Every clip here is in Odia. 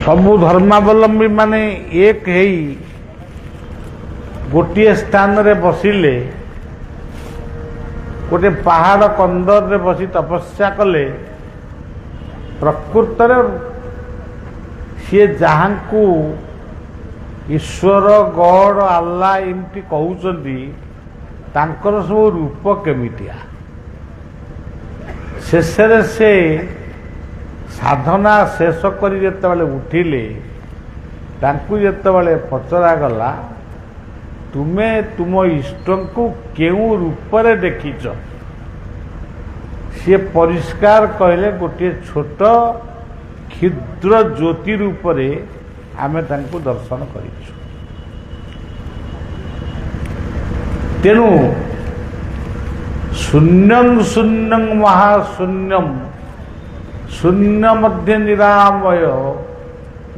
सबु धर्मावलंबी माने एक हेई गोटे स्थान रे बसिले गोटे पहाड़ कंदर रे बसी तपस्या कले प्रकृत सी जहाँ को ईश्वर गॉड अल्लाह एमती कहउचंदी तांकर सब रूप केमितिया शेषे से साधना शेष कर जिते उठिले तांकु जिते पचरा गला तुम्हें तुम इष्ट को केउ रूप रे देखिच सी परिष्कार कहले गोटे छोट क्षुद्र ज्योति रूप रे आमे तांकु दर्शन करिछु। तेणु शून्यं शून्यं महाशून्यम शून्य मध्य निरामय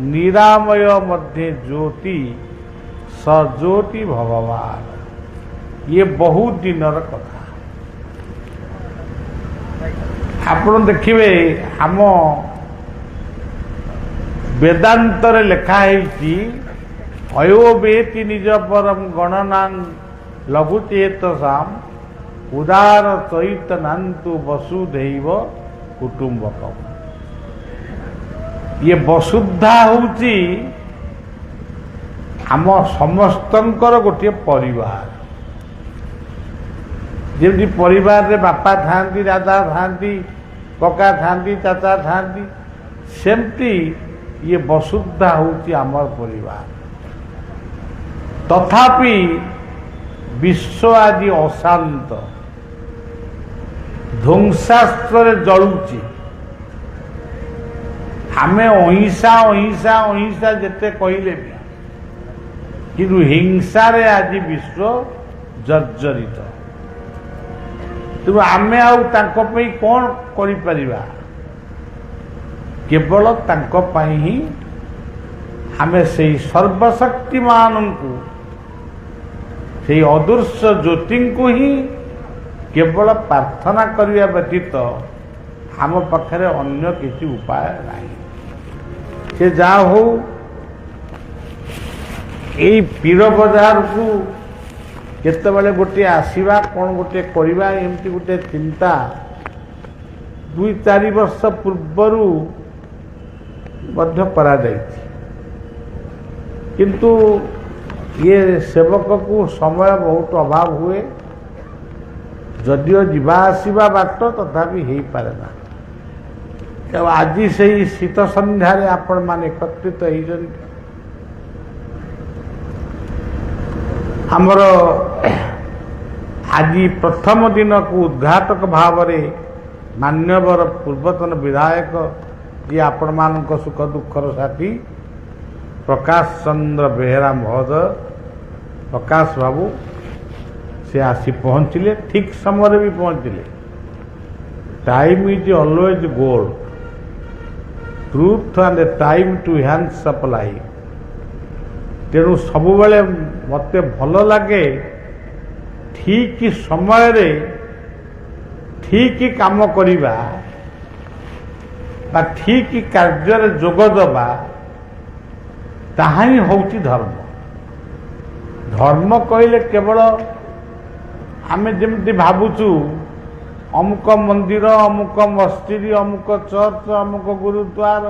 निरामय मध्य ज्योति सज्योति भगवान ये बहुत दिनर कथा। आपण देखिए आम वेदांतर लेखा है अयो वेति निज परम गणना लघुचेतसाम उदार चैतनान्तु वसुधैव कुटुंबकम। ये वसुधा होची आम समस्तंकर गोटे परिवार जमी परिवार रे बापा थांती दादा थांती कका थांती चाचा थांती सेमती ये वसुधा होची आमर परिवार। तथापि विश्व आज अशांत ध्वंसास्त्र जलुची आमे अहिंसा अहिंसा अहिंसा जिते कहले भी किंतु हिंसा रे आज विश्व जर्जरित। तेणु आमे आउ तांको पई कौन करि परिबा केवल तांको पई ही आमे से सर्वशक्तिमान को से अदृश्य ज्योति को ही केवल प्रार्थना करने व्यतीत आम पाखे अन्य किसी उपाय नहीं। से जा हो यही पीर बजार को केतबेले गोटे आसीबा कौन गोटे करवा एमती गोटे चिंता 2-4 वर्ष पूर्वरु मध्य करा जायछि। किंतु ये सेवक को समय बहुत अभाव हुए जदियो जीवा आसवा बाट तथापि हो पारे ना। तो आज से शीत संध्यारे आपण मान एकत्रित होइछन आमर आज प्रथम दिन को उद्घाटक भाव में मान्यवर पूर्वतन विधायक जी आपण मान सुख दुखर साथी प्रकाश चंद्र बेहेरा महोदय प्रकाश बाबू से आसी पहुँचले ठीक समय भी पहुँचले। Time is always gold truth and time to hand supply. तेणु सबु बेले मते भल लगे ठीक समय रे ठीक काम करिबा बा ठीक कार्य रे जोग दबा ताहा ही होउची धर्म। धर्म कहले केवल आमे जेमती भावुचु अमुक मंदिर अमुक मस्जिद अमुक चर्च अमुक गुरुद्वार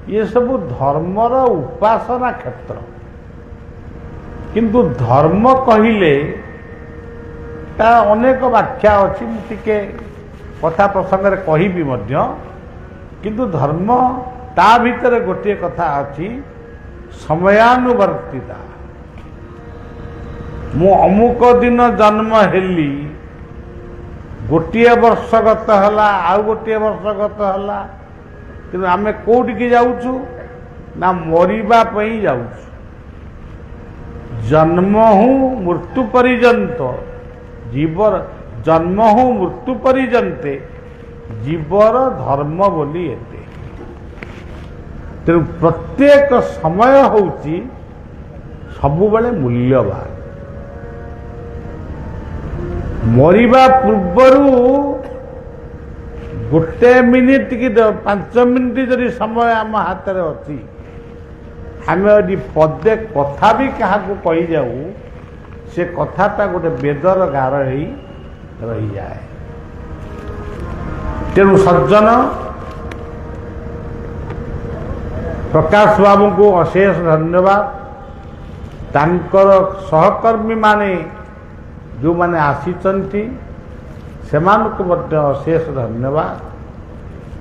ये सब धर्मर उपासना क्षेत्र। किंतु धर्म कहले ता अनेक व्याख्या अच्छी मुझे कथा प्रसंग रे कहिबी मध्य। किंतु धर्म ता भीतर गोटे कथा अच्छी समयानुवर्तिता। मु अमुक दिन जन्म हेली गोटे वर्ष गत हला आउ गोटे वर्ष गत हला कि आमे कोउठी जाउछु ना मरिबा पई जाउछु। जन्म हूँ मृत्यु पर्यंत जीवर जन्म हूँ मृत्यु पर्यंते जीवर धर्म बोली एते। तेणु प्रत्येक समय होउची सबुबले मूल्यवान। मरिबा पूर्वरु गोटे मिनिट कि 5 मिनिट जदि समय आम हाथ में अच्छी आम यदि पदे कथा भी क्या कही जाऊ से कथाटा गोटे बेदर गार रही जाए। तेणु सज्जन प्रकाश बाबू को अशेष धन्यवाद। तांकर सहकर्मी माने जो माने आसीचंती सेमानक मध्य अशेष धन्यवाद।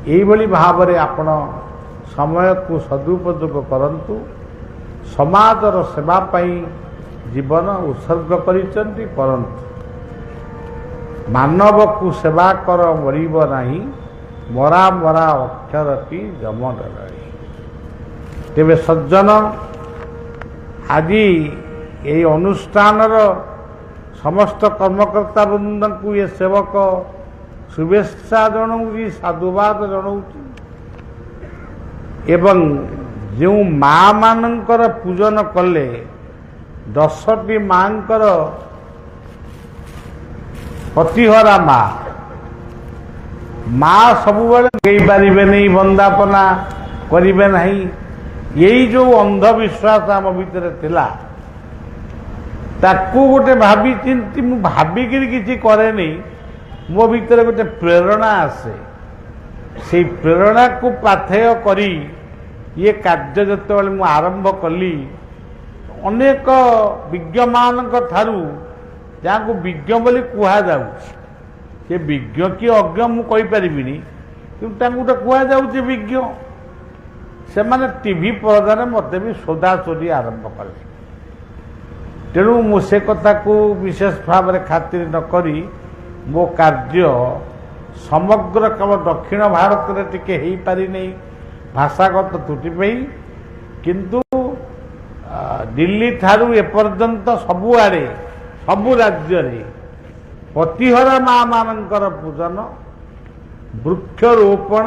यही भाव में आपण समय को सदुपयोग करंतु समाजर सेवा पाई जीवन उत्सर्ग करिसंती परंतु मानव को सेवा कर मरिब नहीं मरा मरा अक्षर की जम डराई। तेबे सज्जन आज ये अनुष्ठान समस्त कर्मकर्ता वृंद को ये सेवक शुभेच्छा जनाऊँगी साधुवाद जनाऊँगी एवं जो माँ मानकर पूजन कले 10टी माँकर पतिहरा माँ सबुबले कही पारे नहीं बंदापना करें नहीं यही जो अंधविश्वास आम भितर थिला ताकू गोटे भाभी चिंती मु भाविक किसी करे नहीं मो भीतर गोटे प्रेरणा आसे से प्रेरणा को पाथेय करी ये कार्य जो मु आरंभ कली अनेक विज्ञ मान ठारू जहाँ को विज्ञ बोली कुहा जाऊ से विज्ञ कि अज्ञ मु कहि परिबिनी किंतु गोटे कुहा जाऊ विज्ञ से माने टीवी पर्दार मत भी सोदासोदी आरंभ कले। तेणु मु से कथा को विशेष भाव में खातिर न करी मो कार्य समग्र केवल दक्षिण भारत में टिके हो पारि नहीं भाषागत त्रुटि पे किंतु दिल्ली ठारू एपर्यंत सबुआड़े सबु राज्य रे पतिहरा माँ मानकर पूजन वृक्षरोपण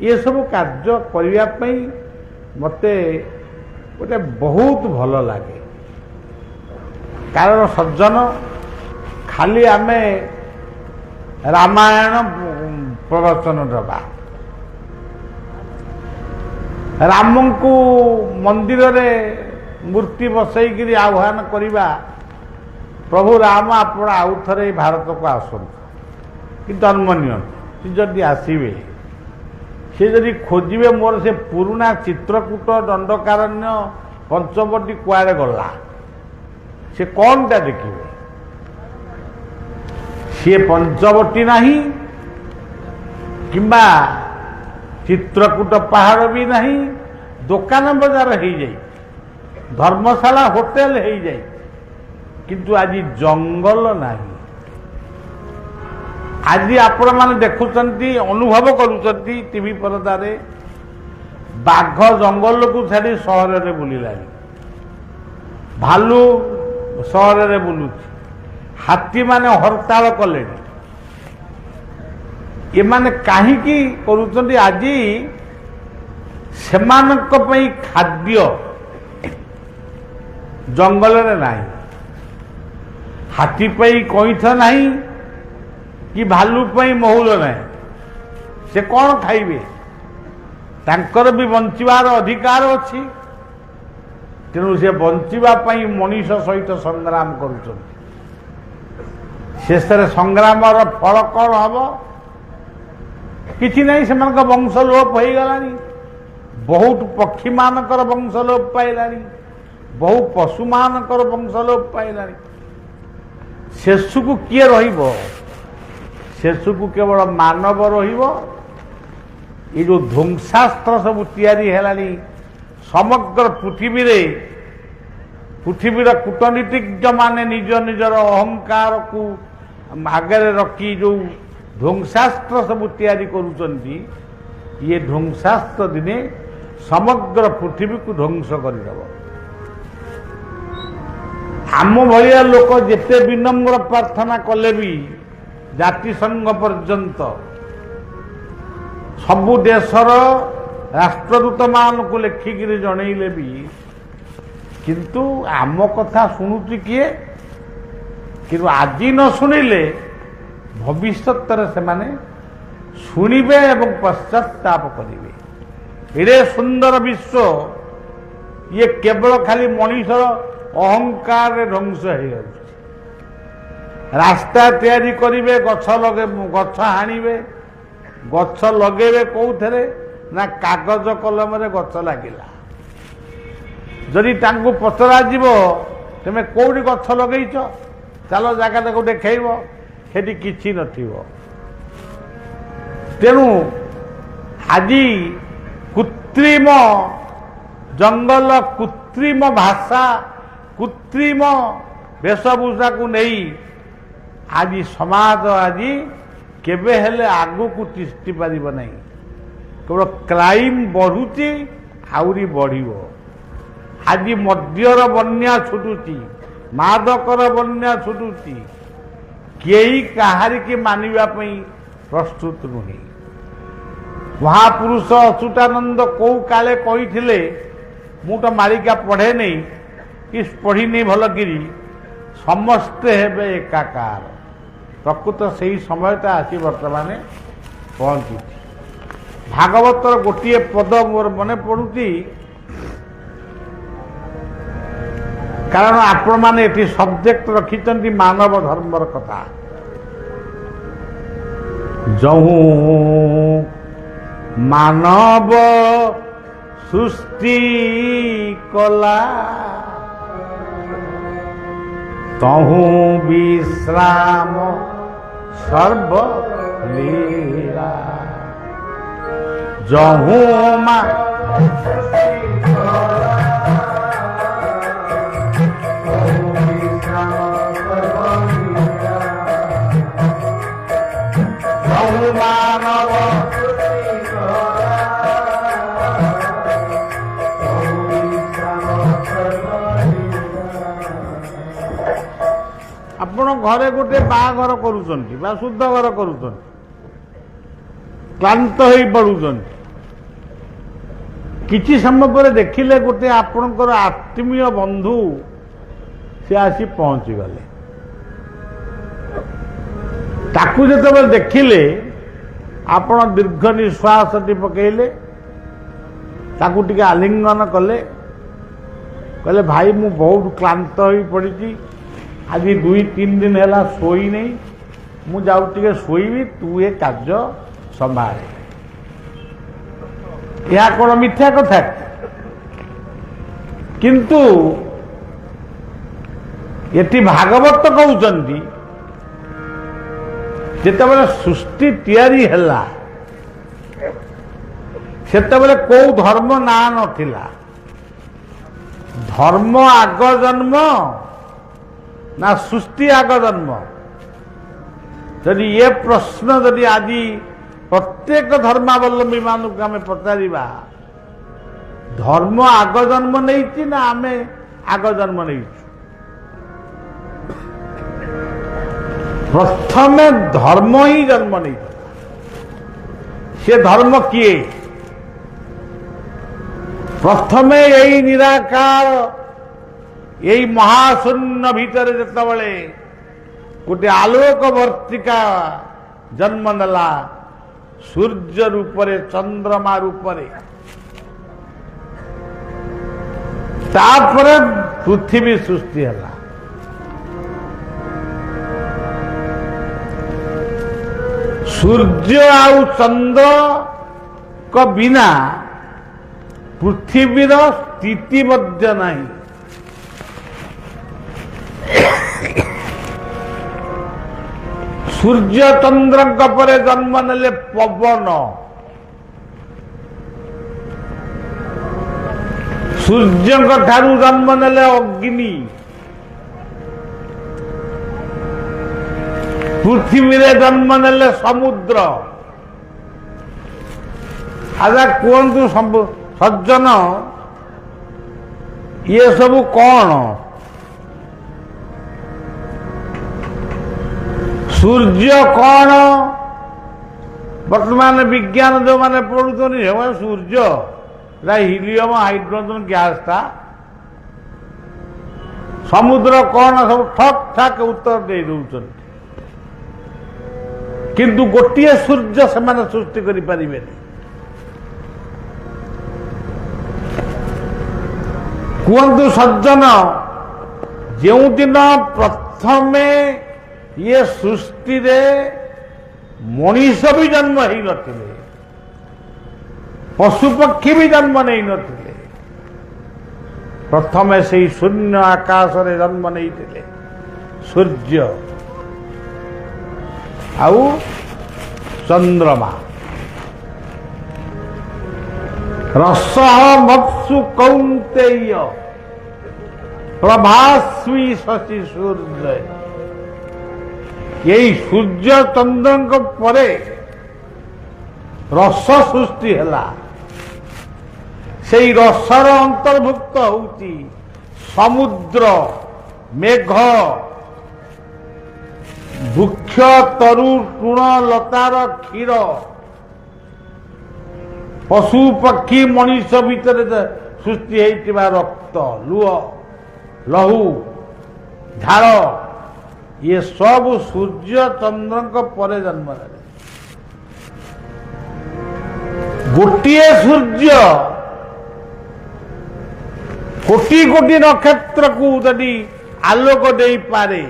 ये सब कार्य करने मते गोटे बहुत भल लगे। कारण सज्जन खाली आमे रामायण प्रवचन दबा राम को मंदिर रे मूर्ति बसईकरी आह्वान करिबा प्रभु राम आपण आउ थे भारत को आसतु कि जन्म नि जदि आसवे से जदि खोजे मोर से पुराना चित्रकूट दंडकारण्य पंचवटी कुआड़े गला से कौन टा देखिए सी पंचवटी नहीं किंबा चित्रकूट पहाड़ भी नहीं दुकान बजार हो जाए धर्मशाला होटेल हो जाए किंतु आज जंगल नहीं। आज आपण मैंने देखुंती अनुभव करुँच टीवी परदारे बाघ जंगल को छाड़ी सहर में बुलिला भालू सहर में बुलू हाथी माने हड़ताल कले ये माने कहीं करुँच आज सेमानक पई खाद्य जंगल में नहीं हाथी पई कईथ नहीं कि भालू पई महुल नहीं से कौन खाइबे तांकर भी बंचिबार अधिकार अच्छी तेणु से बंचिबा पई मनीष सहित संग्राम करुछन शेष संग्राम फल कौन हम किछि नहीं से वंश लोप हो गलानी बहुत पक्षी मानकर वंश लोप पाइलानी बहु पशु मानकर वंश लोप पाइलानी शेषु को किए रहिबो शेषु को केवल मानव रहिबो ये जो ध्वंसास्त्र सब तैयारी हेलानी समग्र पृथ्वीर कूटनीतिज्ञ माने निज निजर अहंकार को आगे रखी जो ध्वंसास्त्र सब तैयारी करुचंती ये ध्वंसास्त्र दिने समग्र पृथ्वी को ध्वंस करदेव। आम भाया लोक जिते विनम्र प्रार्थना कले भी जातिसंघ पर्यंत सबु देशर राष्ट्रदूत मान को लेखिकी जनइले भी किंतु आम कथा शुणुची किए कि आज न शुणिले भविष्य से माने ଶୁଣିବେ ଏବଂ ପଶ୍ଚାତ୍ତାପ କରିବେ। ଏଡ଼େ ସୁନ୍ଦର ବିଶ୍ୱ, ଇଏ କେବଳ ଖାଲି ମଣିଷର ଅହଙ୍କାରରେ ଧ୍ୱଂସ ହେଇଯାଉଛି। ରାସ୍ତା ତିଆରି କରିବେ, ଗଛ ହାଣିବେ, ଗଛ ଲଗେଇବେ କୋଉଥିରେ ନା କାଗଜ କଲମରେ ଗଛ ଲାଗିଲା। ଯଦି ତାଙ୍କୁ ପଚରାଯିବ ତମେ କୋଉଠି ଗଛ ଲଗେଇଛ, ଚାଲ ଜାଗାଟାକୁ ଦେଖେଇବ, ସେଠି କିଛି ନଥିବ। ତେଣୁ ଆଜି କୃତ୍ରିମ ଜଙ୍ଗଲ, କୃତ୍ରିମ ଭାଷା, କୃତ୍ରିମ ବେଶଭୂଷାକୁ ନେଇ ଆଜି ସମାଜ ଆଜି କେବେ ହେଲେ ଆଗକୁ ତିଷ୍ଠି ପାରିବ ନାହିଁ। କେବଳ କ୍ରାଇମ ବଢ଼ୁଛି, ଆହୁରି ବଢ଼ିବ। ଆଜି ମଦ୍ୟର ବନ୍ୟା ଛୁଟୁଛି, ମାଦକର ବନ୍ୟା ଛୁଟୁଛି, କେହି କାହାରିକି ମାନିବା ପାଇଁ ପ୍ରସ୍ତୁତ ନୁହେଁ। ମହାପୁରୁଷ ଅଚ୍ୟୁତାନନ୍ଦ କୋଉ କାଳେ କହିଥିଲେ, ମୁଁ ତ ମାଳିକା ପଢ଼େ ନେଇ କି ପଢ଼ିନି ଭଲକିରି, ସମସ୍ତେ ହେବେ ଏକାକାର। ପ୍ରକୃତ ସେହି ସମୟଟା ଆସି ବର୍ତ୍ତମାନ ପହଞ୍ଚିଛି। ଭାଗବତର ଗୋଟିଏ ପଦ ମୋର ମନେ ପଡ଼ୁଛି, କାରଣ ଆପଣମାନେ ଏଠି ସବଜେକ୍ଟ ରଖିଛନ୍ତି ମାନବ ଧର୍ମର କଥା। ଯହୁଁ ମାନବ ସୃଷ୍ଟି କଲା, ତହୁଁ ବିଶ୍ରାମ ସର୍ବ ଲୀଳା। ଯହୁଁ ଆପଣ ଘରେ ଗୋଟେ ବାହାଘର କରୁଛନ୍ତି ବା ଶୁଦ୍ଧ ଘର କରୁଛନ୍ତି, କ୍ଳାନ୍ତ ହେଇ ପଡୁଛନ୍ତି, କିଛି ସମୟ ପରେ ଦେଖିଲେ ଗୋଟେ ଆପଣଙ୍କର ଆତ୍ମୀୟ ବନ୍ଧୁ ସେ ଆସି ପହଞ୍ଚିଗଲେ। ତାକୁ ଯେତେବେଳେ ଦେଖିଲେ ଆପଣ ଦୀର୍ଘ ନିଶ୍ୱାସଟି ପକେଇଲେ, ତାକୁ ଟିକେ ଆଲିଙ୍ଗନ କଲେ, କହିଲେ ଭାଇ ମୁଁ ବହୁତ କ୍ଳାନ୍ତ ହୋଇ ପଡ଼ିଛି, ଆଜି 2-3 ଦିନ ହେଲା ଶୋଇନି, ମୁଁ ଯାଉ ଟିକେ ଶୋଇବି, ତୁ ଏ କାର୍ଯ୍ୟ ସମ୍ଭାଳେ। ଏହା କ'ଣ ମିଥ୍ୟା କଥା? କିନ୍ତୁ ଏଠି ଭାଗବତ କହୁଛନ୍ତି ଯେତେବେଳେ ସୃଷ୍ଟି ତିଆରି ହେଲା ସେତେବେଳେ କୋଉ ଧର୍ମ ନାଁ ନଥିଲା। ଧର୍ମ ଆଗ ଜନ୍ମ ନା ସୃଷ୍ଟି ଆଗ ଜନ୍ମ? ଯଦି ଏ ପ୍ରଶ୍ନ ଯଦି ଆଜି ପ୍ରତ୍ୟେକ ଧର୍ମାବଲମ୍ବୀ ମାନଙ୍କୁ ଆମେ ପଚାରିବା, ଧର୍ମ ଆଗ ଜନ୍ମ ନେଇଛି ନା ଆମେ ଆଗ ଜନ୍ମ ନେଇଛୁ? ପ୍ରଥମେ ଧର୍ମ ହିଁ ଜନ୍ମ ନେଇଥିଲା। ସେ ଧର୍ମ କିଏ? ପ୍ରଥମେ ଏଇ ନିରାକାର, ଏଇ ମହାଶୂନ୍ୟ ଭିତରେ ଯେତେବେଳେ ଗୋଟେ ଆଲୋକ ବର୍ତ୍ତିକା ଜନ୍ମ ନେଲା, ସୂର୍ଯ୍ୟ ରୂପରେ, ଚନ୍ଦ୍ରମା ରୂପରେ, ତାପରେ ପୃଥିବୀ ସୃଷ୍ଟି ହେଲା। ସୂର୍ଯ୍ୟ ଆଉ ଚନ୍ଦ୍ରଙ୍କ ବିନା ପୃଥିବୀର ସ୍ଥିତି ମଧ୍ୟ ନାହିଁ। ସୂର୍ଯ୍ୟ ଚନ୍ଦ୍ରଙ୍କ ପରେ ଜନ୍ମ ନେଲେ ପବନ, ସୂର୍ଯ୍ୟଙ୍କ ଠାରୁ ଜନ୍ମ ନେଲେ ଅଗ୍ନି, ପୃଥିବୀରେ ଜନ୍ମ ନେଲେ ସମୁଦ୍ର। ଆଚ୍ଛା କୁହନ୍ତୁ ସଜ୍ଜନ, ଇଏ ସବୁ କଣ? ସୂର୍ଯ୍ୟ କଣ? ବର୍ତ୍ତମାନ ବିଜ୍ଞାନ ଯୋଉମାନେ ପଢୁଛନ୍ତି, ସୂର୍ଯ୍ୟ ହିଲିୟମ ହାଇଡ୍ରୋଜନ ଗ୍ୟାସଟା। ସମୁଦ୍ର କଣ? ସବୁ ଠକ୍ ଠାକ୍ ଉତ୍ତର ଦେଇ ଦଉଛନ୍ତି। କିନ୍ତୁ ଗୋଟିଏ ସୂର୍ଯ୍ୟ ସେମାନେ ସୃଷ୍ଟି କରିପାରିବେନି। କୁହନ୍ତୁ ସଜ୍ଜନ, ଯେଉଁଦିନ ପ୍ରଥମେ ଇଏ ସୃଷ୍ଟିରେ ମଣିଷ ବି ଜନ୍ମ ହେଇନଥିଲେ, ପଶୁପକ୍ଷୀ ବି ଜନ୍ମ ନେଇନଥିଲେ, ପ୍ରଥମେ ସେଇ ଶୂନ୍ୟ ଆକାଶରେ ଜନ୍ମ ନେଇଥିଲେ ସୂର୍ଯ୍ୟ ଆଉ ଚନ୍ଦ୍ରମା। ରସଃ ମତ୍ସୁ କୌନ୍ତେୟ ପ୍ରଭାସ୍ମି ଶଶି ସୂର୍ଯ୍ୟ। ଏଇ ସୂର୍ଯ୍ୟ ଚନ୍ଦ୍ରଙ୍କ ପରେ ରସ ସୃଷ୍ଟି ହେଲା। ସେଇ ରସର ଅନ୍ତର୍ଭୁକ୍ତ ହେଉଛି ସମୁଦ୍ର, ମେଘ, ବୃକ୍ଷ, ତରୁ, ତୃଣ, ଲତାର କ୍ଷୀର, ପଶୁ ପକ୍ଷୀ, ମଣିଷ ଭିତରେ ସୃଷ୍ଟି ହେଇଥିବା ରକ୍ତ, ଲୁହ, ଲହୁ, ଝାଳ, ଇଏ ସବୁ ସୂର୍ଯ୍ୟ ଚନ୍ଦ୍ରଙ୍କ ପରେ ଜନ୍ମ ନେଲେ। ଗୋଟିଏ ସୂର୍ଯ୍ୟ କୋଟି କୋଟି ନକ୍ଷତ୍ରକୁ ଯଦି ଆଲୋକ ଦେଇପାରେ,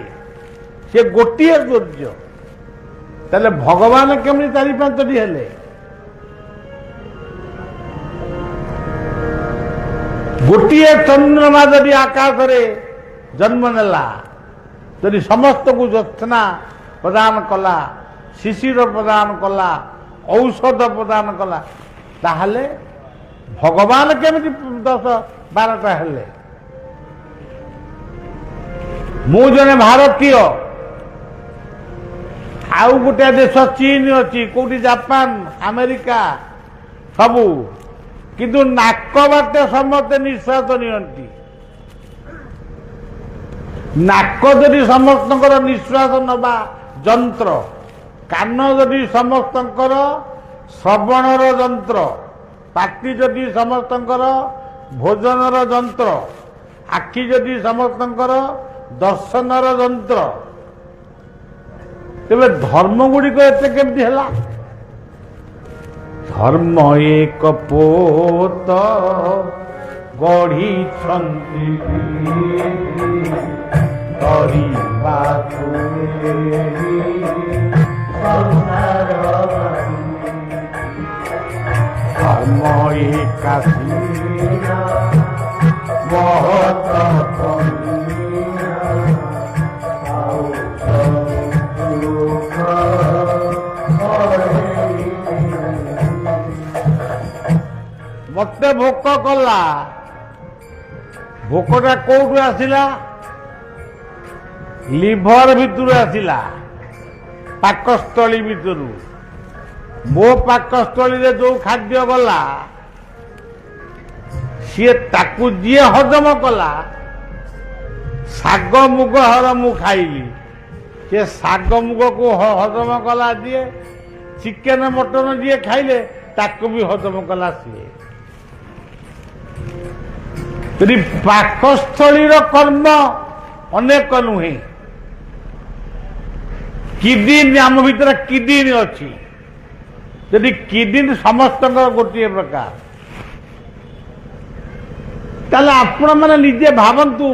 ସେ ଗୋଟିଏ ସୂର୍ଯ୍ୟ, ତାହେଲେ ଭଗବାନ କେମିତି ଚାରି ପାଞ୍ଚଟି ହେଲେ? ଗୋଟିଏ ଚନ୍ଦ୍ରମା ଯଦି ଆକାଶରେ ଜନ୍ମ ନେଲା, ଯଦି ସମସ୍ତଙ୍କୁ ଯତ୍ନା ପ୍ରଦାନ କଲା, ଶିଶିର ପ୍ରଦାନ କଲା, ଔଷଧ ପ୍ରଦାନ କଲା, ତାହେଲେ ଭଗବାନ କେମିତି 10-12ଟା ହେଲେ? ମୁଁ ଜଣେ ଭାରତୀୟ, ଆଉ ଗୋଟେ ଦେଶ ଚୀନ ଅଛି, କୋଉଠି ଜାପାନ, ଆମେରିକା, ସବୁ, କିନ୍ତୁ ନାକ ବାଟେ ସମସ୍ତେ ନିଶ୍ୱାସ ନିଅନ୍ତି। ନାକ ଯଦି ସମସ୍ତଙ୍କର ନିଶ୍ୱାସ ନେବା ଯନ୍ତ୍ର, କାନ ଯଦି ସମସ୍ତଙ୍କର ଶ୍ରବଣର ଯନ୍ତ୍ର, ପାଟି ଯଦି ସମସ୍ତଙ୍କର ଭୋଜନର ଯନ୍ତ୍ର, ଆଖି ଯଦି ସମସ୍ତଙ୍କର ଦର୍ଶନର ଯନ୍ତ୍ର, ତେବେ ଧର୍ମ ଗୁଡ଼ିକ ଏତେ କେମିତି ହେଲା? ଧର୍ମ ଏକ ପୋତ ଗଢ଼ିଛନ୍ତି ଧର୍ମ ଏକାଶୀ ମହତ ମତେ ଭୋକ କଲା। ଭୋକଟା କୋଉଠୁ ଆସିଲା? ଲିଭର ଭିତରୁ ଆସିଲା, ପାକସ୍ଥଳୀ ଭିତରୁ। ମୋ ପାକସ୍ଥଳୀରେ ଯୋଉ ଖାଦ୍ୟ ଗଲା, ସିଏ ତାକୁ ଯିଏ ହଜମ କଲା, ଶାଗ ମୁଗ ହର ମୁଁ ଖାଇଲି, ସେ ଶାଗ ମୁଗକୁ ହଜମ କଲା ଯିଏ, ଚିକେନ ମଟନ ଯିଏ ଖାଇଲେ ତାକୁ ବି ହଜମ କଲା ସିଏ। ଯଦି ପାକସ୍ଥଳୀର କର୍ମ ଅନେକ ନୁହେଁ, କିଡିନ୍ ଆମ ଭିତରେ କିଡିନ୍ ଅଛି, ଯଦି କିଡିନ୍ ସମସ୍ତଙ୍କର ଗୋଟିଏ ପ୍ରକାର, ତାହେଲେ ଆପଣମାନେ ନିଜେ ଭାବନ୍ତୁ।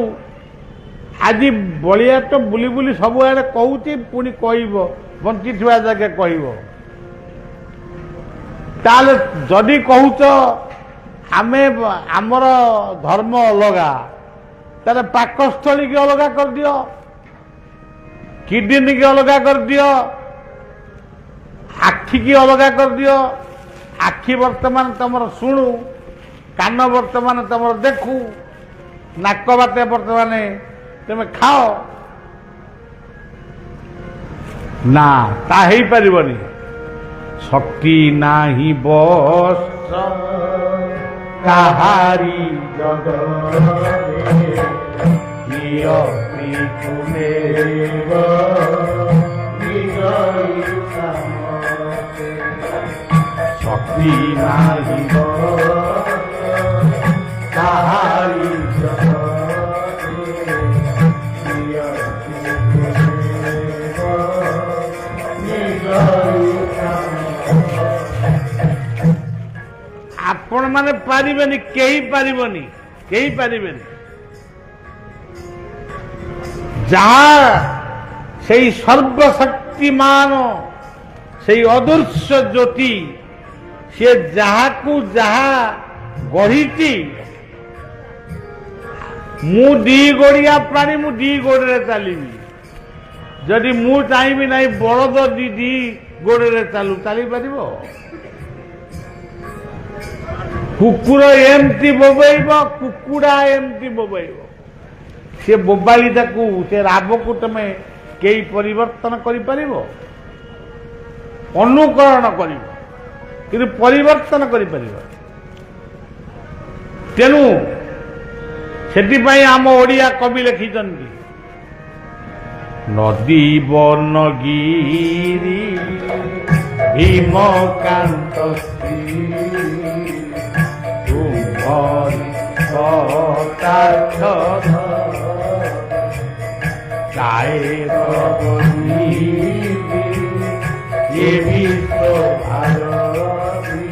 ଆଜି ବଳିଆ ତ ବୁଲି ବୁଲି ସବୁଆଡ଼େ କହୁଛି, ପୁଣି କହିବ, ବଞ୍ଚିଥିବା ଯାକେ କହିବ। ତାହେଲେ ଯଦି କହୁଛ ଆମେ ଆମର ଧର୍ମ ଅଲଗା, ତାହେଲେ ପାକସ୍ଥଳୀକି ଅଲଗା କରିଦିଅ, କିଡନୀକି ଅଲଗା କରିଦିଅ, ଆଖିକି ଅଲଗା କରିଦିଅ। ଆଖି ବର୍ତ୍ତମାନ ତମର ଶୁଣୁ, କାନ ବର୍ତ୍ତମାନ ତମର ଦେଖୁ, ନାକ ବାଟେ ବର୍ତ୍ତମାନ ତମେ ଖାଅ। ନା, ତା ହେଇପାରିବନି। ଶକ୍ତି ନାହିଁ ବସ କାହାରି ଜଗତରେ, ନିୟତି ତୁମେବ ନିଜ ଇଚ୍ଛାମତେ। ଶକ୍ତି ନାହିଁ କାହାରି ଜଗତରେ, ନିୟତି ତୁମେବ ନିଜ ପାରିବେନି, କେହି ପାରିବନି, କେହି ପାରିବେନି। ଯାହା ସେଇ ସର୍ବଶକ୍ତିମାନ ସେଇ ଅଦୃଶ୍ୟ ଜ୍ୟୋତି ସେ ଯାହାକୁ ଯାହା ଗଢ଼ିଛି, ମୁଁ ଦି ଗୋଡ଼ିଆ ପ୍ରାଣୀ, ମୁଁ ଦି ଗୋଡ଼ରେ ଚାଲିବି। ଯଦି ମୁଁ ଚାହିଁବି ନାହିଁ ବଳଦ ଦି ଗୋଡ଼ରେ ଚାଲିପାରିବ? କୁକୁର ଏମିତି ବୋବେଇବ, କୁକୁଡ଼ା ଏମିତି ବୋବେଇବ। ସେ ବୋବାଳିଟାକୁ, ସେ ରାବକୁ ତମେ କେହି ପରିବର୍ତ୍ତନ କରିପାରିବ? ଅନୁକରଣ କରିବ, କିନ୍ତୁ ପରିବର୍ତ୍ତନ କରିପାରିବ। ତେଣୁ ସେଥିପାଇଁ ଆମ ଓଡ଼ିଆ କବି ଲେଖିଛନ୍ତି, ନଦୀ ବନଗିରି ଭୀମକାନ୍ତ ତୁମରି କଟାକ୍ଷ গায়ে এ বিশ্ব ভারতী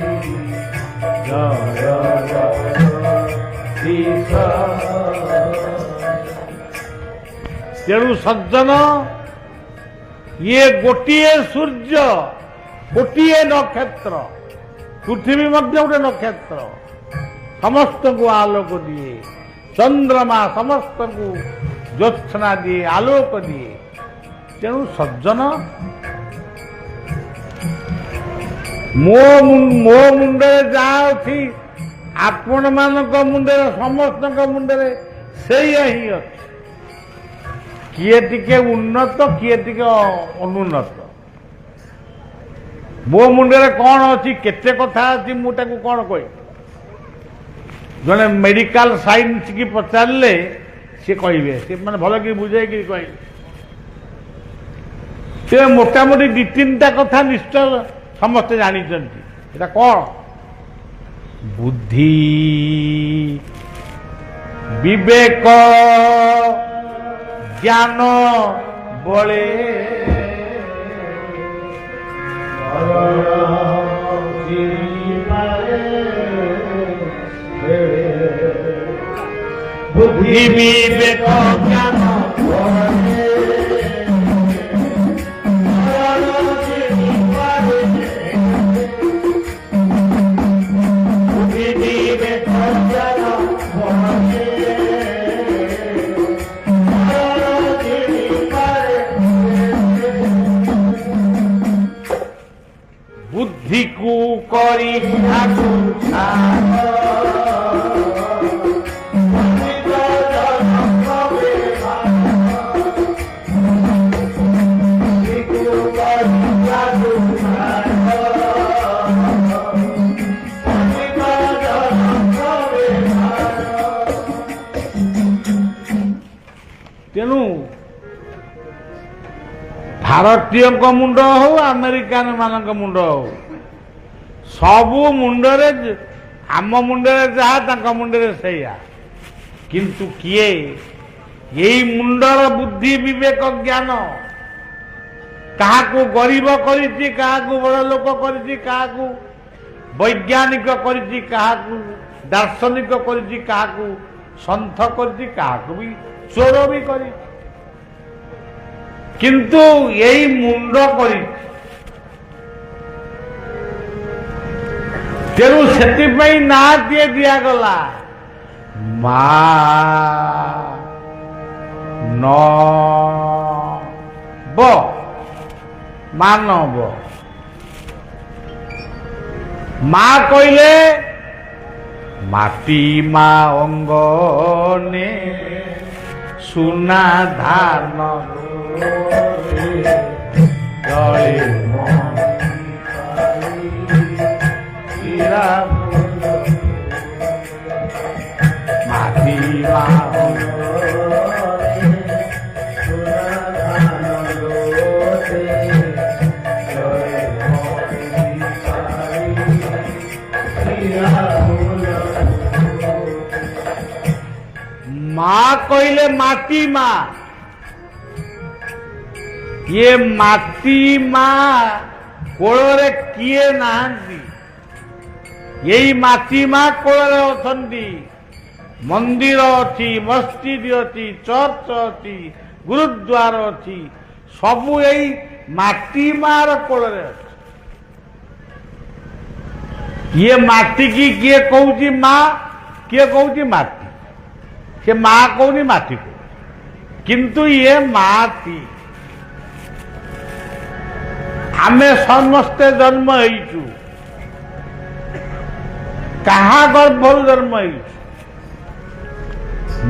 তেণু সজ্জন ইয়ে গোটিয়ে সূর্য, গোটিয়ে নক্ষত্র, পৃথিবী মধ্যে গোটে নক্ষত্র, ସମସ୍ତଙ୍କୁ ଆଲୋକ ଦିଏ। ଚନ୍ଦ୍ରମା ସମସ୍ତଙ୍କୁ ଜ୍ୟୋତ୍ସ୍ନା ଦିଏ, ଆଲୋକ ଦିଏ। ତେଣୁ ସଜ୍ଜନ, ମୋ ମୁଣ୍ଡରେ ଯାହା ଅଛି ଆପଣମାନଙ୍କ ମୁଣ୍ଡରେ, ସମସ୍ତଙ୍କ ମୁଣ୍ଡରେ ସେଇଆ ହିଁ ଅଛି। କିଏ ଟିକେ ଉନ୍ନତ, କିଏ ଟିକେ ଅନୁନ୍ନତ। ମୋ ମୁଣ୍ଡରେ କ'ଣ ଅଛି, କେତେ କଥା ଅଛି, ମୁଁ ତାକୁ କ'ଣ କହିବି? ଜଣେ ମେଡିକାଲ ସାଇନ୍ସ କି ପଚାରିଲେ ସେ କହିବେ, ସେ ମାନେ ଭଲ କି ବୁଝେଇକି କହିବେ। ସେ ମୋଟାମୋଟି ଦି ତିନିଟା କଥା ନିଶ୍ଚୟ ସମସ୍ତେ ଜାଣିଛନ୍ତି। ଏଟା କ'ଣ? ବୁଦ୍ଧି, ବିବେକ, ଜ୍ଞାନ ବଳେ বুদ্ধি বিবেক জ্ঞান বুদ্ধি বিবেক জ্ঞান বুদ্ধিকু করি ঠাকুর ତେଣୁ ଭାରତୀୟଙ୍କ ମୁଣ୍ଡ ହଉ, ଆମେରିକାନ ମାନଙ୍କ ମୁଣ୍ଡ ହଉ, ସବୁ ମୁଣ୍ଡରେ, ଆମ ମୁଣ୍ଡରେ ଯାହା ତାଙ୍କ ମୁଣ୍ଡରେ ସେଇଆ। କିନ୍ତୁ କିଏ ଏଇ ମୁଣ୍ଡର ବୁଦ୍ଧି ବିବେକ ଜ୍ଞାନ କାହାକୁ ଗରିବ କରିଛି, କାହାକୁ ବଡ଼ ଲୋକ କରିଛି, କାହାକୁ ବୈଜ୍ଞାନିକ କରିଛି, କାହାକୁ ଦାର୍ଶନିକ କରିଛି, କାହାକୁ ସନ୍ଥ କରିଛି, କାହାକୁ ବି ଚୋର ବି କରିଛି। କିନ୍ତୁ ଏଇ ମୁଣ୍ଡ କରିଛି। ତେଣୁ ସେଥିପାଇଁ ନାଁଟିଏ ଦିଆଗଲା, ମାନବ, ମାନବ। ମା କହିଲେ ମାଟି ମା ଅଙ୍ଗନେ ସୁନା ଧାନ মাটি মা মা কইলে মাটি মা। ये माटी मा कोଳରେ କିଏ ନାହାନ୍ତି, ଏଇ ମାଟି ମା କୋଳରେ ଅଛନ୍ତି। ମନ୍ଦିର ଅଛି, ମସଜିଦ ଅଛି, ଚର୍ଚ୍ଚ ଅଛି, ଗୁରୁଦ୍ୱାର ଅଛି, ସବୁ ଏଇ ମାଟି ମାର କୋଳରେ ଅଛି। ଇଏ ମାଟିକି କିଏ କହୁଛି ମା, କିଏ କହୁଛି ମାଟି। ସେ ମା କହୁନି, ମାଟି କହୁଛି, କିନ୍ତୁ ଇଏ ମାଟି। ଆମେ ସମସ୍ତେ ଜନ୍ମ ହେଇଛୁ, କାହା ଗର୍ଭରୁ ଜନ୍ମ ହେଇଛୁ?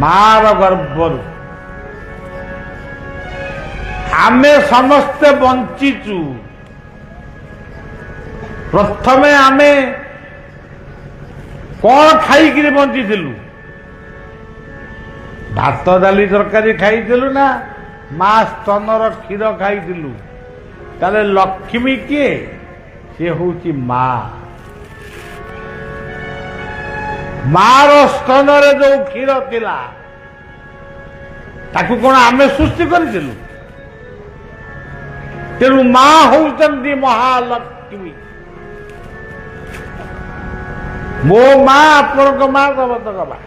ମାର ଗର୍ଭରୁ। ଆମେ ସମସ୍ତେ ବଞ୍ଚିଛୁ। ପ୍ରଥମେ ଆମେ କଣ ଖାଇକିରି ବଞ୍ଚିଥିଲୁ? ଭାତ ଡାଲି ତରକାରୀ ଖାଇଥିଲୁ ନା ମା ସ୍ତନର କ୍ଷୀର ଖାଇଥିଲୁ? ତାହେଲେ ଲକ୍ଷ୍ମୀ କିଏ? ସେ ହଉଛି ମା। ମାର ସ୍ତନରେ ଯୋଉ କ୍ଷୀର ଥିଲା ତାକୁ କଣ ଆମେ ସୃଷ୍ଟି କରିଥିଲୁ? ତେଣୁ ମା ହଉଛନ୍ତି ମହାଲକ୍ଷ୍ମୀ। ମୋ ମା, ଆପଣଙ୍କ ମା, ସମସ୍ତଙ୍କ ମା।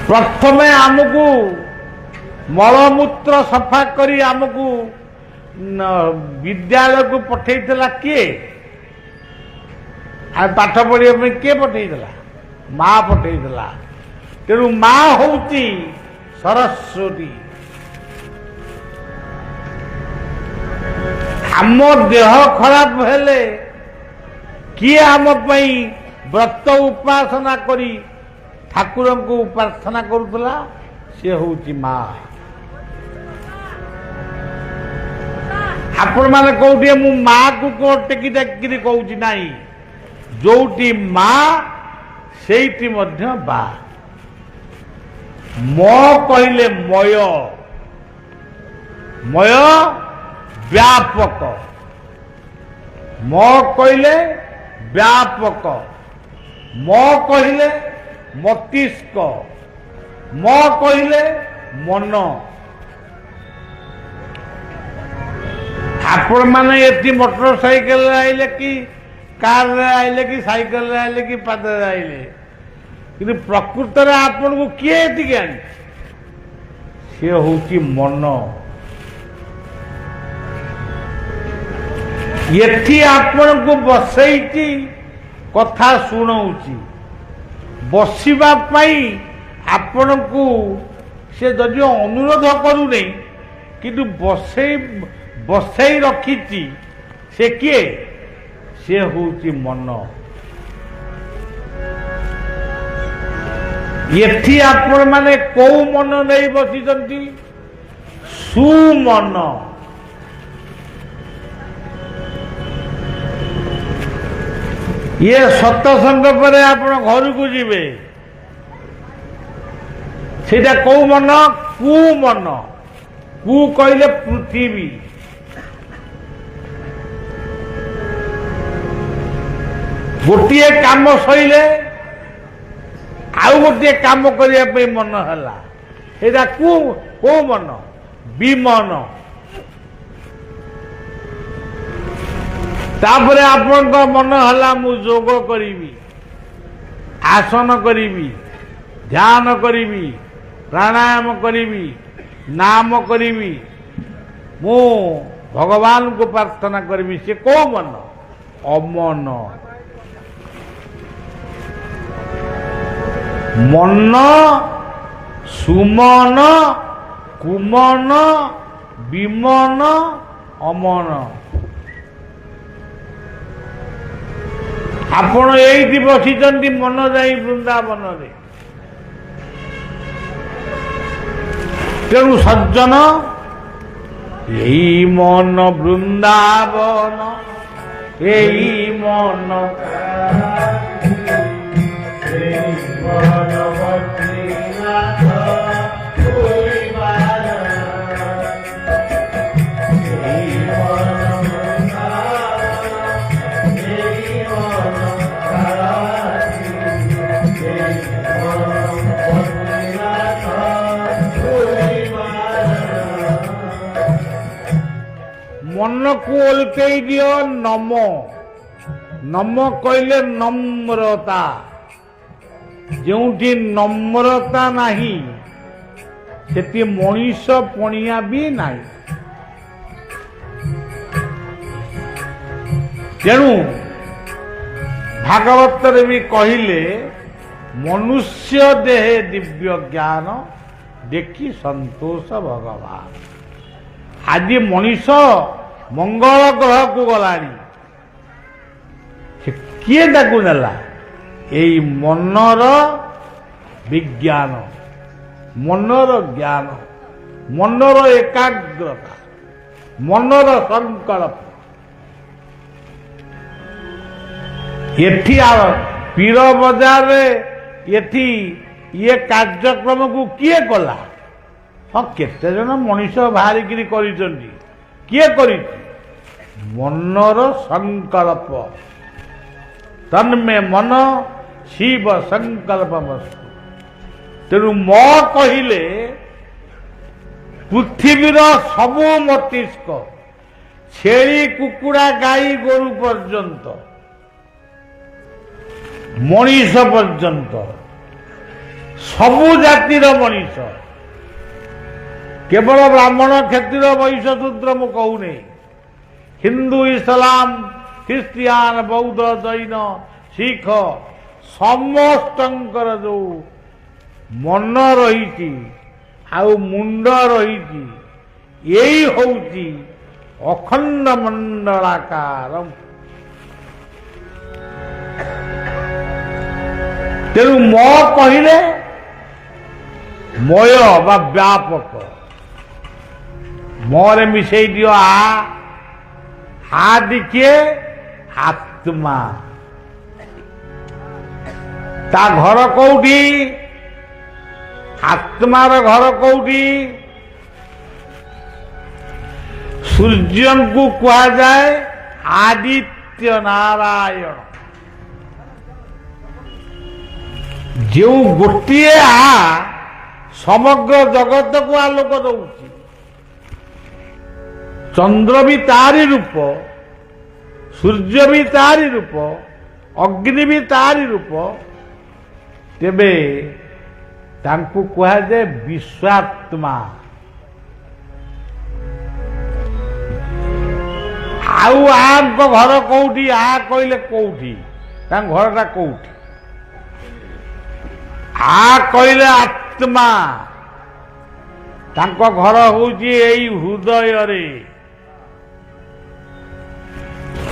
ପ୍ରଥମେ ଆମକୁ ମଳମୂତ୍ର ସଫା କରି ଆମକୁ ବିଦ୍ୟାଳୟକୁ ପଠେଇଥିଲା କିଏ? ଆଉ ପାଠ ପଢିବା ପାଇଁ କିଏ ପଠେଇଥିଲା? ମା ପଠେଇଥିଲା। ତେଣୁ ମା ହଉଛି ସରସ୍ୱତୀ। ଆମ ଦେହ ଖରାପ ହେଲେ କିଏ ଆମ ପାଇଁ ବ୍ରତ ଉପାସନା କରି ଠାକୁରଙ୍କୁ ପ୍ରାର୍ଥନା କରୁଥିଲା? ସେ ହଉଛି ମା। ଆପଣମାନେ କହୁଥିବେ ମୁଁ ମାକୁ କଣ ଟେକି ଟେକିରି କହୁଛି? ନାହିଁ, ଯୋଉଠି ମା ସେଇଠି ମଧ୍ୟ ବା। ମ କହିଲେ ମୟ, ମୟ ବ୍ୟାପକ। ମ କହିଲେ ବ୍ୟାପକ, ମ କହିଲେ ମସ୍ତିଷ୍କ, ମ କହିଲେ ମନ। ଆପଣମାନେ ଏଠି ମୋଟର ସାଇକେଲରେ ଆଇଲେ କି କାରରେ ଆଇଲେ କି ସାଇକେଲରେ ଆଇଲେ କି ପାଦରେ ଆଇଲେ, କିନ୍ତୁ ପ୍ରକୃତରେ ଆପଣଙ୍କୁ କିଏ ଏଠିକି ଆଣିଛି? ସେ ହଉଛି ମନ। ଏଠି ଆପଣଙ୍କୁ ବସେଇକି କଥା ଶୁଣଉଛି। ବସିବା ପାଇଁ ଆପଣଙ୍କୁ ସେ ଯଦିଓ ଅନୁରୋଧ କରୁନି, କିନ୍ତୁ ବସେଇ ରଖିଛି। ସେ କିଏ? ସେ ହଉଛି ମନ। ଏଠି ଆପଣମାନେ କୋଉ ମନ ନେଇ ବସିଛନ୍ତି? ସୁମନ। ଇଏ ସତସଙ୍ଗ ପରେ ଆପଣ ଘରକୁ ଯିବେ, ସେଇଟା କୋଉ ମନ? କୁ ମନ। କୁ କହିଲେ ପୃଥିବୀ। ଗୋଟିଏ କାମ ସଇଲେ ଆଉ ଗୋଟିଏ କାମ କରିବା ପାଇଁ ମନ ହେଲା, ଏଇଟା କୋଉ ମନ? ବିମନ। ତାପରେ ଆପଣଙ୍କ ମନ ହେଲା ମୁଁ ଯୋଗ କରିବି, ଆସନ କରିବି, ଧ୍ୟାନ କରିବି, ପ୍ରାଣାୟାମ କରିବି, ନାମ କରିବି, ମୁଁ ଭଗବାନଙ୍କୁ ପ୍ରାର୍ଥନା କରିବି। ସେ କୋଉ ମନ? ଅମନ। ମନ, ସୁମନ, କୁମନ, ବିମନ, ଅମନ। ଆପଣ ଏଇଠି ବସିଛନ୍ତି, ମନ ଯାଇ ବୃନ୍ଦାବନରେ। ତେଣୁ ସଜ୍ଜନ, ଏଇ ମନ ବୃନ୍ଦାବନ, ଏଇ ମନ ମନକୁ କୁ ଓଲଟେଇ ଦିଅ ନମ। ନମ କହିଲେ ନମ୍ରତା। ଯେଉଁଠି ନମ୍ରତା ନାହିଁ ସେଠି ମଣିଷ ପଣିଆ ବି ନାହିଁ। ତେଣୁ ଭାଗବତରେ ବି କହିଲେ ମନୁଷ୍ୟ ଦେହେ ଦିବ୍ୟ ଜ୍ଞାନ ଦେଖି ସନ୍ତୋଷ ଭଗବାନ। ଆଜି ମଣିଷ ମଙ୍ଗଳ ଗ୍ରହକୁ ଗଲାଣି। କିଏ ତାକୁ ନେଲା? ଏଇ ମନର ବିଜ୍ଞାନ, ମନର ଜ୍ଞାନ, ମନର ଏକାଗ୍ରତା, ମନର ସଂକଳ୍ପ। ଏଠି ପୀର ବଜାରରେ ଏଠି ଇଏ କାର୍ଯ୍ୟକ୍ରମକୁ କିଏ କଲା? ହଁ, କେତେ ଜଣ ମଣିଷ ବାହାରିକିରି କରିଛନ୍ତି। କିଏ କରିଛି? ମନର ସଂକଳ୍ପ। ତନ୍ମେ ମନ ଶିବ ସଂକଳ୍ପମସ୍ତୁ। ତେଣୁ ମ କହିଲେ ପୃଥିବୀର ସବୁ ମସ୍ତିଷ୍କ, ଛେଳି କୁକୁଡ଼ା ଗାଈ ଗୋରୁ ପର୍ଯ୍ୟନ୍ତ, ମଣିଷ ପର୍ଯ୍ୟନ୍ତ, ସବୁ ଜାତିର ମଣିଷ, କେବଳ ବ୍ରାହ୍ମଣ କ୍ଷତ୍ରିୟ ବୈଶ୍ୟ ଶୂଦ୍ର ମୁଁ କହୁନି। ହିନ୍ଦୁ ଇସଲାମ ଖ୍ରୀଷ୍ଟିଆନ ବୌଦ୍ଧ ଜୈନ ଶିଖ ସମସ୍ତଙ୍କର ଯୋଉ ମନ ରହିଛି ଆଉ ମୁଣ୍ଡ ରହିଛି, ଏଇ ହଉଛି ଅଖଣ୍ଡ ମଣ୍ଡଳାକାର। ତେଣୁ ମ କହିଲେ ମୟ ବା ବ୍ୟାପକ। ମରେ ମିଶେଇ ଦିଅ ଆ ଦେଖିଏ ଆତ୍ମା। ତା ଘର କୋଉଠି? ଆତ୍ମାର ଘର କୋଉଠି? ସୂର୍ଯ୍ୟଙ୍କୁ କୁହାଯାଏ ଆଦିତ୍ୟ ନାରାୟଣ। ଯେଉଁ ଗୋଟିଏ ସମଗ୍ର ଜଗତକୁ ଆଲୋକ ଦଉଛି। ଚନ୍ଦ୍ର ବି ତାରି ରୂପ, ସୂର୍ଯ୍ୟ ବି ତାରି ରୂପ, ଅଗ୍ନି ବି ତାରି ରୂପ। ତେବେ ତାଙ୍କୁ କୁହାଯାଏ ବିଶ୍ୱାତ୍ମା। ଆଉ ଆଙ୍କ ଘର କୋଉଠି? କହିଲେ କୋଉଠି? ତାଙ୍କ ଘରଟା କୋଉଠି? କହିଲେ ଆତ୍ମା। ତାଙ୍କ ଘର ହଉଛି ଏଇ ହୃଦୟରେ।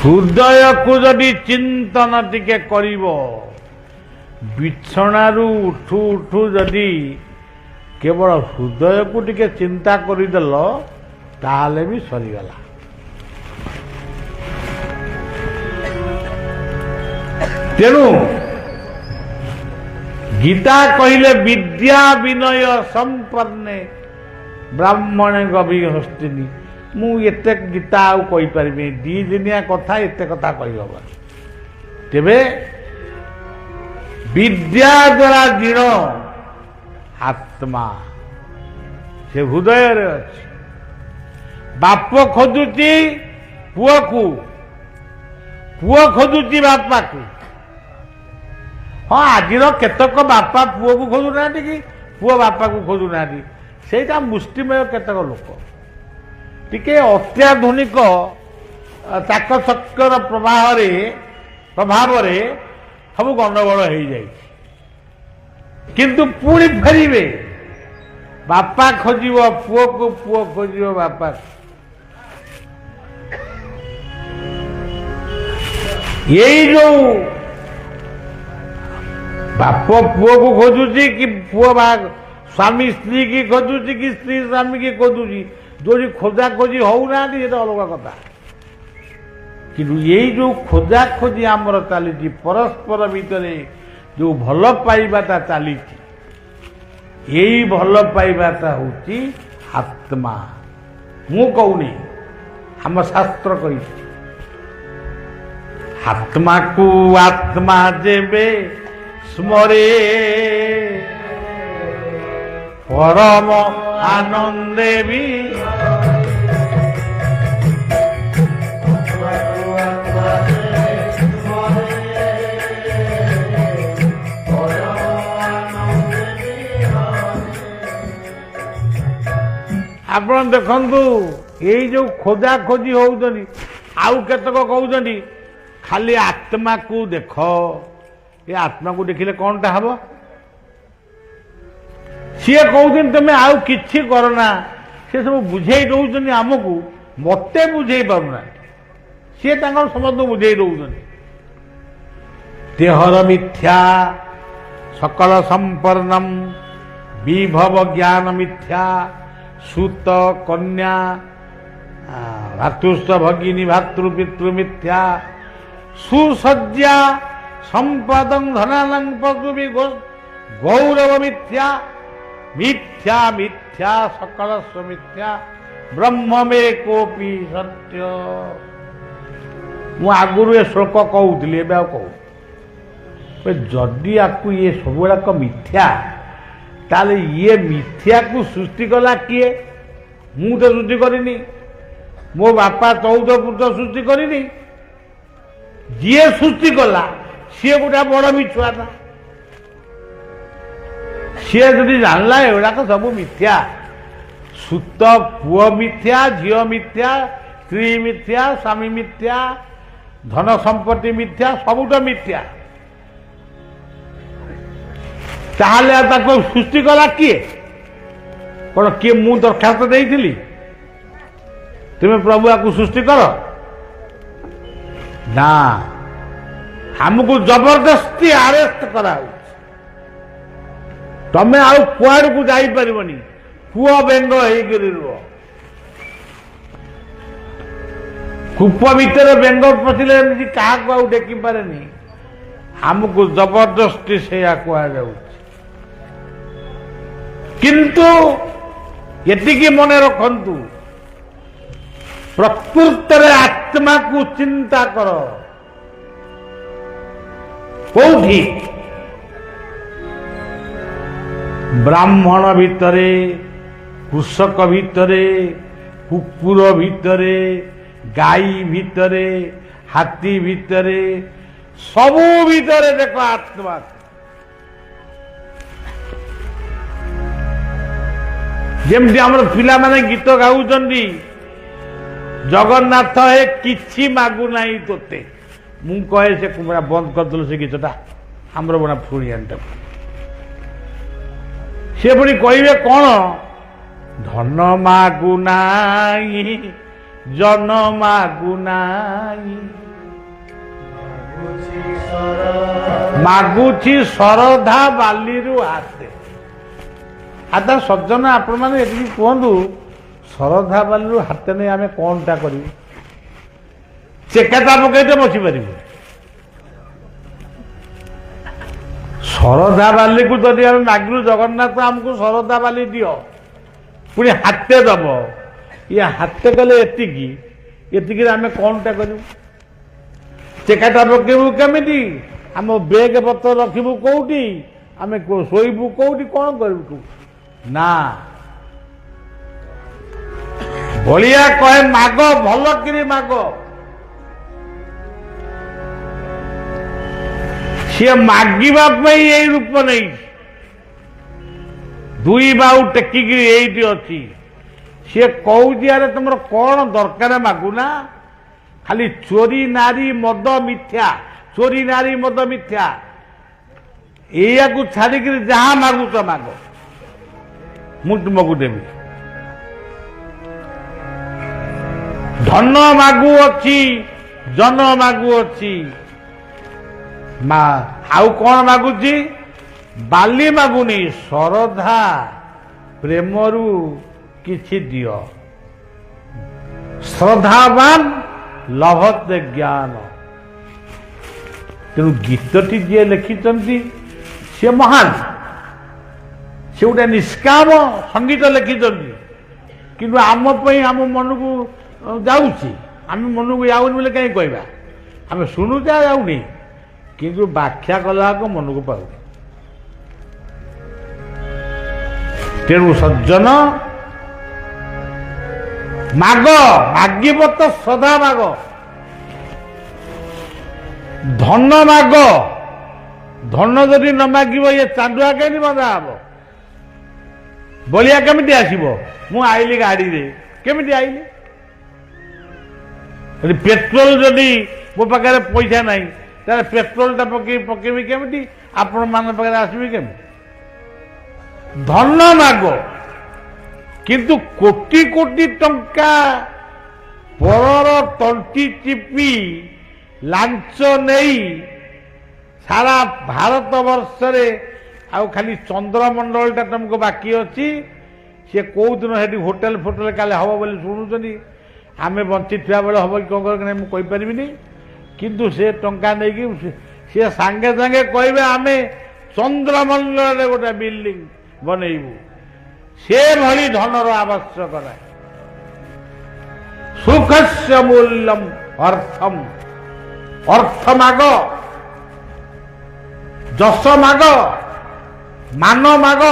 ହୃଦୟକୁ ଯଦି ଚିନ୍ତନ ଟିକେ କରିବ, ବିଛଣାରୁ ଉଠୁ ଉଠୁ ଯଦି କେବଳ ହୃଦୟକୁ ଟିକେ ଚିନ୍ତା କରିଦେଲ, ତାହେଲେ ବି ସରିଗଲା। ତେଣୁ ଗୀତା କହିଲେ ବିଦ୍ୟା ବିନୟ ସମ୍ପନ୍ନେ ବ୍ରାହ୍ମଣେ ଗଭୀହସ୍ତିନି। ମୁଁ ଏତେ ଗୀତା ଆଉ କହିପାରିବି, ଦି ଦିନିଆ କଥା ଏତେ କଥା କହିହବନି। ତେବେ ବିଦ୍ୟା ଦ୍ୱାରା ଦୃଢ଼ ଆତ୍ମା ସେ ହୃଦୟରେ ଅଛି। ବାପ ଖୋଜୁଛି ପୁଅକୁ, ପୁଅ ଖୋଜୁଛି ବାପାକୁ। ହଁ, ଆଜିର କେତେକ ବାପା ପୁଅକୁ ଖୋଜୁନାହାନ୍ତି କି ପୁଅ ବାପାକୁ ଖୋଜୁନାହାନ୍ତି। ସେଇଟା ମୁଷ୍ଟିମେୟ କେତେକ ଲୋକ। ଟିକେ ଅତ୍ୟାଧୁନିକ ଚାକଚକ୍ୟର ପ୍ରଭାବରେ ସବୁ ଗଣ୍ଡଗୋଳ ହେଇଯାଇଛି। କିନ୍ତୁ ପୁଣି ଫେରିବେ। ବାପା ଖୋଜିବ ପୁଅକୁ, ପୁଅ ଖୋଜିବ ବାପାକୁ। ଏଇ ଯୋଉ ବାପ ପୁଅକୁ ଖୋଜୁଛି କି ପୁଅ ସ୍ୱାମୀ ସ୍ତ୍ରୀ କି ଖୋଜୁଛି କି ସ୍ତ୍ରୀ ସ୍ୱାମୀ କି ଖୋଜୁଛି, ଯୋଉଠି ଖୋଜା ଖୋଜି ହଉନାହାନ୍ତି ସେଟା ଅଲଗା କଥା। କିନ୍ତୁ ଏଇ ଯୋଉ ଖୋଜା ଖୋଜି ଆମର ଚାଲିଛି, ପରସ୍ପର ଭିତରେ ଯୋଉ ଭଲ ପାଇବାଟା ଚାଲିଛି, ଏଇ ଭଲ ପାଇବାଟା ହଉଛି ଆତ୍ମା। ମୁଁ କହୁନି, ଆମ ଶାସ୍ତ୍ର କହିଛି। ଆତ୍ମାକୁ ଆତ୍ମା ଯେବେ ସ୍ମରେ ପରମ ଆନନ୍ଦେ ବି ଆପଣ ଦେଖନ୍ତୁ ଏଇ ଯୋଉ ଖୋଜା ଖୋଜି ହଉଛନ୍ତି, ଆଉ କେତେକ କହୁଛନ୍ତି ଖାଲି ଆତ୍ମାକୁ ଦେଖ। ଏ ଆତ୍ମାକୁ ଦେଖିଲେ କଣଟା ହବ? ସିଏ କହୁଛନ୍ତି ତମେ ଆଉ କିଛି କରନା। ସେ ସବୁ ବୁଝେଇ ଦଉଛନ୍ତି ଆମକୁ, ମତେ ବୁଝେଇ ପାରୁନାହାନ୍ତି। ସିଏ ତାଙ୍କର ସମସ୍ତଙ୍କୁ ବୁଝେଇ ଦଉଛନ୍ତି। ଦେହର ମିଥ୍ୟା ସକଳ ସମ୍ପର୍ଣ୍ଣମ୍ ବିଭବ ଜ୍ଞାନ ମିଥ୍ୟା ସୁତ କନ୍ୟା ଭାତୃଷ୍ଠ ଭଗିନୀ ଭାତୃ ପିତୃ ମିଥ୍ୟା ସୁସଜ୍ଜା ସମ୍ପଦଂ ଧନାନଂ ପଦୁବି ଗୌରବ ମିଥ୍ୟା ମିଥ୍ୟା ମିଥ୍ୟା ସକଳସ୍ୱ ମିଥ୍ୟା ବ୍ରହ୍ମମେ କୋପି ସତ୍ୟ। ମୁଁ ଆଗରୁ ଏ ଶ୍ଲୋକ କହୁଥିଲି, ଏବେ ଆଉ କହୁ। ଯଦି ଆକୁ ଇଏ ସବୁଗୁଡ଼ାକ ମିଥ୍ୟା, ତାହେଲେ ଇଏ ମିଥ୍ୟାକୁ ସୃଷ୍ଟି କଲା କିଏ? ମୁଁ ତ ସୃଷ୍ଟି କରିନି। ମୋ ବାପା 14 ପୁତ୍ର ସୃଷ୍ଟି କରିନି। ଯିଏ ସୃଷ୍ଟି କଲା ସିଏ ଗୋଟେ ବଡ଼ ମିଛୁଆଟା। ସିଏ ଯଦି ଜାଣିଲା ଏଗୁଡ଼ାକ ସବୁ ମିଥ୍ୟା, ସୁତ ପୁଅ ମିଥ୍ୟା, ଝିଅ ମିଥ୍ୟା, ସ୍ତ୍ରୀ ମିଥ୍ୟା, ସ୍ୱାମୀ ମିଥ୍ୟା, ଧନ ସମ୍ପତ୍ତି ମିଥ୍ୟା, ସବୁତ ମିଥ୍ୟା, ତାହେଲେ ତାକୁ ସୃଷ୍ଟି କଲା କିଏ? କଣ କିଏ ମୁଁ ଦରଖାସ୍ତ ଦେଇଥିଲି ତୁମେ ପ୍ରଭୁ ଆକୁ ସୃଷ୍ଟି କର? ନା, ଆମକୁ ଜବରଦସ୍ତି ଆରେଷ୍ଟ କରାହଉଛି। ତମେ ଆଉ କୁଆଡକୁ ଯାଇପାରିବନି, ପୁଅ ବେଙ୍ଗ ହେଇକରି ରୁହ। କୂପ ଭିତରେ ବେଙ୍ଗ ପଶିଲେ ଏମିତି କାହାକୁ ଆଉ ଡେକି ପାରେନି। ଆମକୁ ଜବରଦସ୍ତି ସେଇଆ କୁହାଯାଉଛି। କିନ୍ତୁ ଏତିକି ମନେ ରଖନ୍ତୁ, ପ୍ରକୃତରେ ଆତ୍ମାକୁ ଚିନ୍ତା କର। କୋଉଠି? ବ୍ରାହ୍ମଣ ଭିତରେ, କୃଷକ ଭିତରେ, କୁକୁର ଭିତରେ, ଗାଈ ଭିତରେ, ହାତୀ ଭିତରେ, ସବୁ ଭିତରେ ଦେଖ ଆତ୍ମା। ଯେମିତି ଆମର ପିଲାମାନେ ଗୀତ ଗାଉଛନ୍ତି, ଜଗନ୍ନାଥ ହେ କିଛି ମାଗୁନାହିଁ ତୋତେ। ମୁଁ କହେ ସେ ବନ୍ଦ କରିଦେଲୁ ସେ ଗୀତଟା, ଆମର ବଣା ପୁଣି ଆଣିଟା। ସେ ପୁଣି କହିବେ କଣ? ଧନ ମାଗୁନାହିଁ, ଜନ ମାଗୁନାହିଁ, ମାଗୁଛି ଶରଧା ବାଲିରୁ ହାତେ। ଆଦା ସଜ୍ଜନ, ଆପଣମାନେ ଏତିକି କୁହନ୍ତୁ, ଶରଧା ବାଲିରୁ ହାତେ ନେଇ ଆମେ କଣଟା କରିବୁ? ଚେକାଟା ପକେଇତେ ବସି ପାରିବୁ? ଶରଧା ବାଲିକୁ ଯଦି ଆମେ ମାଗିଲୁ, ଜଗନ୍ନାଥ ଆମକୁ ଶରଧା ବାଲି ଦିଅ, ପୁଣି ହାତେ ଦବ। ଇଏ ହାତେ କଲେ ଏତିକି, ଏତିକିରେ ଆମେ କଣଟା କରିବୁ? ଚେକାଟା ପକେଇବୁ କେମିତି? ଆମ ବେଗ ପତ୍ର ରଖିବୁ କୋଉଠି? ଆମେ ଶୋଇବୁ କୋଉଠି? କଣ କରିବୁ? ନା, ବଳିଆ କହେ ମାଗ, ଭଲ କିରି ମାଗ। ସିଏ ମାଗିବା ପାଇଁ ଏଇ ରୂପ ନେଇଛି। ଦୁଇ ବାହୁ ଟେକିକିରି ଏଇଠି ଅଛି। ସିଏ କହୁଛି ଆରେ ତମର କଣ ଦରକାର ମାଗୁନା? ଖାଲି ଚୋରି ନାରୀ ମଦ ମିଥ୍ୟା, ଚୋରି ନାରୀ ମଦ ମିଥ୍ୟା, ଏଇଆକୁ ଛାଡ଼ିକିରି ଯାହା ମାଗୁଛ ମାଗ, ମୁଁ ତୁମକୁ ଦେବି। ଧନ ମାଗୁଅଛି, ଜନ ମାଗୁଅଛି, ଆଉ କଣ ମାଗୁଛି? ବାଲି ମାଗୁନି, ଶରଧା ପ୍ରେମରୁ କିଛି ଦିଅ। ଶ୍ରଦ୍ଧାବାନ ଲଭତେ ଜ୍ଞାନ। ତେଣୁ ଗୀତଟି ଯିଏ ଲେଖିଛନ୍ତି ସିଏ ମହାନ, ସେ ଗୋଟେ ନିଷ୍କାମ ସଙ୍ଗୀତ ଲେଖିଛନ୍ତି। କିନ୍ତୁ ଆମ ପାଇଁ, ଆମ ମନକୁ ଯାଉଛି, ଆମେ ମନକୁ ଯାଉନି ବୋଲି କାହିଁ କହିବା? ଆମେ ଶୁଣୁଛେ ଯାଉନି, କିନ୍ତୁ ବ୍ୟାଖ୍ୟା କଲାକୁ ମନକୁ ପାଉନି। ତେଣୁ ସଜ୍ଜନ, ମାଗ, ମାଗିବ ତ ସଦା ମାଗ। ଧନ ମାଗ, ଧନ ଯଦି ନ ମାଗିବ ଇଏ ଚାନ୍ଦୁଆ କେମିତି ବନ୍ଧା ହବ? ବଳିଆ କେମିତି ଆସିବ? ମୁଁ ଆଇଲି ଗାଡ଼ିରେ, କେମିତି ଆଇଲି? ପେଟ୍ରୋଲ ଯଦି ମୋ ପାଖରେ ପଇସା ନାହିଁ ତାହେଲେ ପେଟ୍ରୋଲଟା ପକେଇବି କେମିତି? ଆପଣମାନଙ୍କ ପାଖରେ ଆସିବି କେମିତି? ଧନ ମାଗ, କିନ୍ତୁ କୋଟି କୋଟି ଟଙ୍କା ପରର ତଣ୍ଟି ଚିପି ଲାଞ୍ଚ ନେଇ ସାରା ଭାରତ ବର୍ଷରେ ଆଉ ଖାଲି ଚନ୍ଦ୍ରମଣ୍ଡଳଟା ତମକୁ ବାକି ଅଛି। ସେ କୋଉଦିନ ସେଠି ହୋଟେଲ ଫୋଟେଲ କାଲି ହବ ବୋଲି ଶୁଣୁଛନ୍ତି। ଆମେ ବଞ୍ଚିଥିବା ବେଳେ ହବ କି କ'ଣ କରିବ ମୁଁ କହିପାରିବିନି, କିନ୍ତୁ ସେ ଟଙ୍କା ନେଇକି ସେ ସାଙ୍ଗେ ସାଙ୍ଗେ କହିବେ ଆମେ ଚନ୍ଦ୍ରମଣ୍ଡଳରେ ଗୋଟେ ବିଲ୍ଡିଂ ବନେଇବୁ। ସେଭଳି ଧନର ଆବଶ୍ୟକ ନାହିଁ। ସୁଖସ୍ୟ ମୂଲ୍ୟମ୍ ଅର୍ଥମ୍, ଅର୍ଥ ମାଗ, ଯଶ ମାଗ, ମାନ ମାଗ।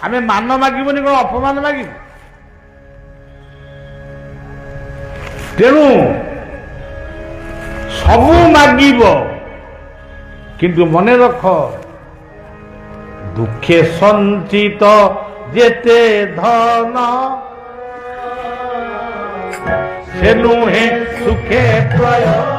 ଆମେ ମାନ ମାଗିବୁନି, କ'ଣ ଅପମାନ ମାଗିବୁ? ତେଣୁ ସବୁ ମାଗିବ, କିନ୍ତୁ ମନେ ରଖ ଦୁଃଖେ ସଞ୍ଚିତ ଯେତେ ଧନ ସେ ନୁହେଁ ସୁଖେ ପ୍ରୟୋଜନ।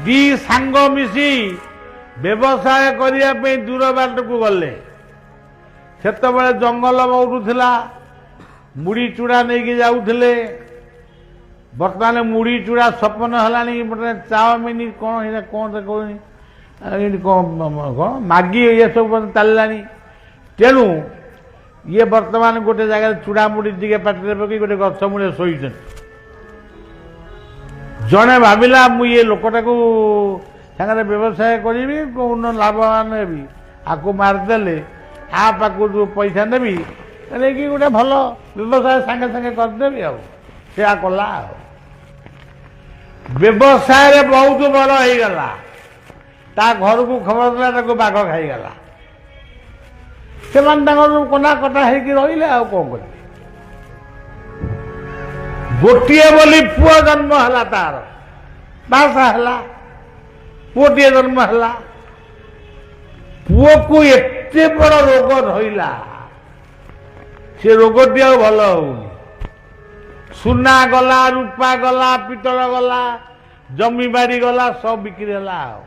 ଦି ସାଙ୍ଗ ମିଶି ବ୍ୟବସାୟ କରିବା ପାଇଁ ଦୂର ବାଟକୁ ଗଲେ। ସେତେବେଳେ ଜଙ୍ଗଲ ମଉଡୁଥିଲା, ମୁଢ଼ି ଚୂଡ଼ା ନେଇକି ଯାଉଥିଲେ। ବର୍ତ୍ତମାନ ମୁଢ଼ି ଚୂଡ଼ା ସପନ ହେଲାଣି, ଚାଓମିନ କ'ଣ ଏଇଟା କ'ଣ କହୁନି, ଏଠି କ'ଣ ମାଗି ଏସବୁ ଚାଲିଲାଣି। ତେଣୁ ଇଏ ବର୍ତ୍ତମାନ ଗୋଟେ ଜାଗାରେ ଚୂଡ଼ା ମୁଢ଼ି ଟିକେ ପାଟିରେ ପକେଇ ଗୋଟେ ଗଛ ମୂଳେ ଶୋଇଛନ୍ତି। ଜଣେ ଭାବିଲା ମୁଁ ଇଏ ଲୋକଟାକୁ ସାଙ୍ଗରେ ବ୍ୟବସାୟ କରିବି, କୋଉନ ଲାଭବାନ ହେବି, ଆକୁ ମାରିଦେଲେ ଆ ପାଖକୁ ଯେଉଁ ପଇସା ନେବି ନେଇକି ଗୋଟେ ଭଲ ବ୍ୟବସାୟ ସାଙ୍ଗେ ସାଙ୍ଗେ କରିଦେବି। ଆଉ ସେୟା କଲା। ଆଉ ବ୍ୟବସାୟରେ ବହୁତ ବଡ଼ ହେଇଗଲା। ତା ଘରକୁ ଖବର ଦେଲା, ତାକୁ ବାଘ ଖାଇଗଲା। ସେମାନେ ତାଙ୍କର କନା କଟା ହେଇକି ରହିଲେ। ଆଉ କ'ଣ କରିବେ? ଗୋଟିଏ ବୋଲି ପୁଅ ଜନ୍ମ ହେଲା, ତାର ବାହା ହେଲା, ପୁଅଟିଏ ଜନ୍ମ ହେଲା। ପୁଅକୁ ଏତେ ବଡ଼ ରୋଗ ଧଇଲା, ସେ ରୋଗଟି ଆଉ ଭଲ ହଉନି। ସୁନା ଗଲା, ରୂପା ଗଲା, ପିତ୍ତଳ ଗଲା, ଜମିବାଡ଼ି ଗଲା, ସବୁ ବିକ୍ରି ହେଲା। ଆଉ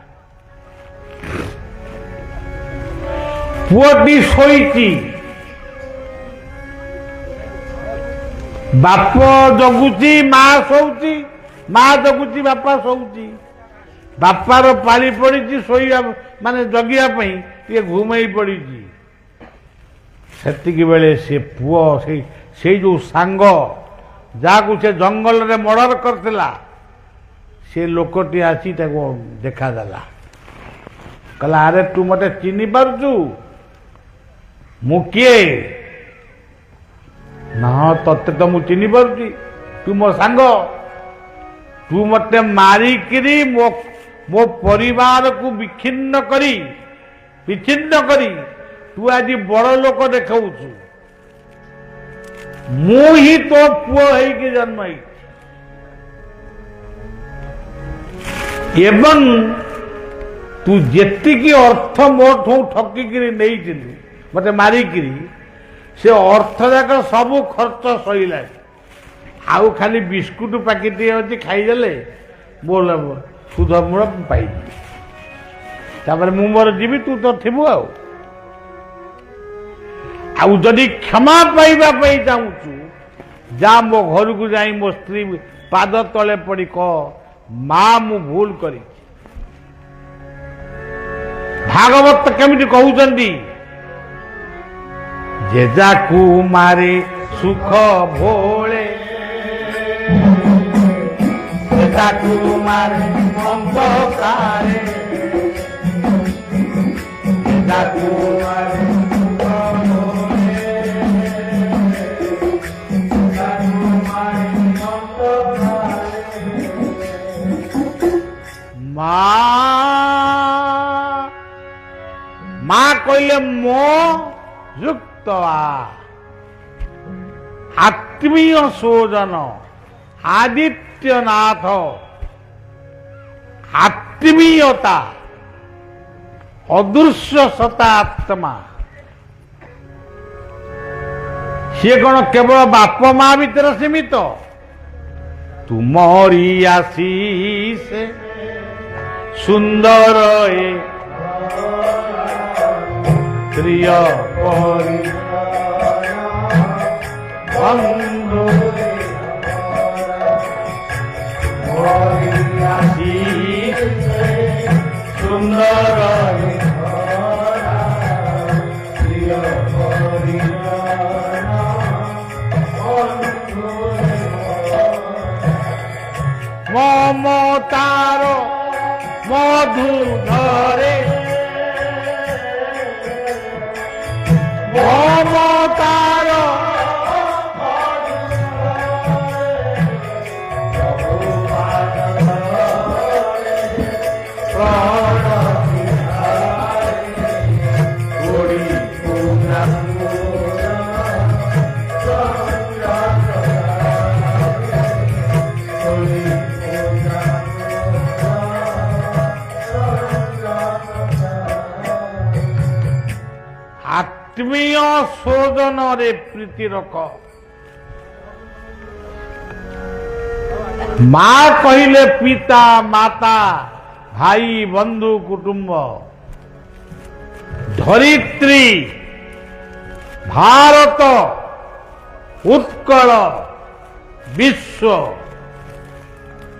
ପୁଅଟି ଶୋଇଛି, ବାପ ଜଗୁଛି, ମା ଶୋଉଛି, ମା ଜଗୁଛି, ବାପା ଶୋଉଛି। ବାପାର ପାଳି ପଡ଼ିଛି ଶୋଇବା ମାନେ ଜଗିବା ପାଇଁ, ଟିକେ ଘୁମେଇ ପଡ଼ିଛି। ସେତିକି ବେଳେ ସେ ପୁଅ ସେଇ ଯୋଉ ସାଙ୍ଗ ଯାହାକୁ ସେ ଜଙ୍ଗଲରେ ମର୍ଡର କରିଥିଲା, ସେ ଲୋକଟି ଆସି ତାକୁ ଦେଖାଦେଲା। କହିଲା, ଆରେ ତୁ ମତେ ଚିହ୍ନି ପାରୁଛୁ? ମୁଁ କିଏ? ନା, ତତେ ତ ମୁଁ ଚିହ୍ନି ପାରୁଛି, ତୁ ମୋ ସାଙ୍ଗ। ତୁ ମତେ ମାରିକିରି ମୋ ପରିବାରକୁ ବିଚ୍ଛିନ୍ନ କରି ତୁ ଆଜି ବଡ଼ ଲୋକ ଦେଖାଉଛୁ। ମୁଁ ହିଁ ତୋ ପୁଅ ହେଇକି ଜନ୍ମ ହେଇଛି, ଏବଂ ତୁ ଯେତିକି ଅର୍ଥ ମୋଠୁ ଠକିକିରି ନେଇଥିଲୁ ମତେ ମାରିକିରି, ସେ ଅର୍ଥ ଯାକ ସବୁ ଖର୍ଚ୍ଚ ସରିଲାଣି। ଆଉ ଖାଲି ବିସ୍କୁଟ ପ୍ୟାକେଟିଏ ଅଛି, ଖାଇଦେଲେ ମୋ ସୁଧ ମୂଳ ପାଇବି। ତାପରେ ମୁଁ ମୋର ଯିବି, ତୁ ତ ଥିବୁ। ଆଉ ଯଦି କ୍ଷମା ପାଇବା ପାଇଁ ଚାହୁଁଛୁ, ଯା ମୋ ଘରକୁ ଯାଇ ମୋ ସ୍ତ୍ରୀ ପାଦ ତଳେ ପଡ଼ି କହ, ମା ମୁଁ ଭୁଲ କରିଛି। ଭାଗବତ କେମିତି କହୁଛନ୍ତି, ଯେଯାକୁ ମାରେ ସୁଖ ଭୋଳେ, ଯେଯାକୁ ମାରେ ଅନ୍ଧକାରେ, ଯେଯାକୁ ମାରେ ମା କହିଲେ ମୋ ଯୁକ୍ତ आत्मीय स्वजन आदित्यनाथ आत्मीयता अदृश्य सतात्मा सी कौन केवल बाप माँ भीतर सीमित तुमरी आशीष सुंदर प्रिय बंधु आशीष सुंदर ममतार मधु धरे ममतार आत्मीय स्वजन रे प्रीति रख माँ कहले पिता माता भाई बंधु कुटुंब धरित्री भारत उत्कल विश्व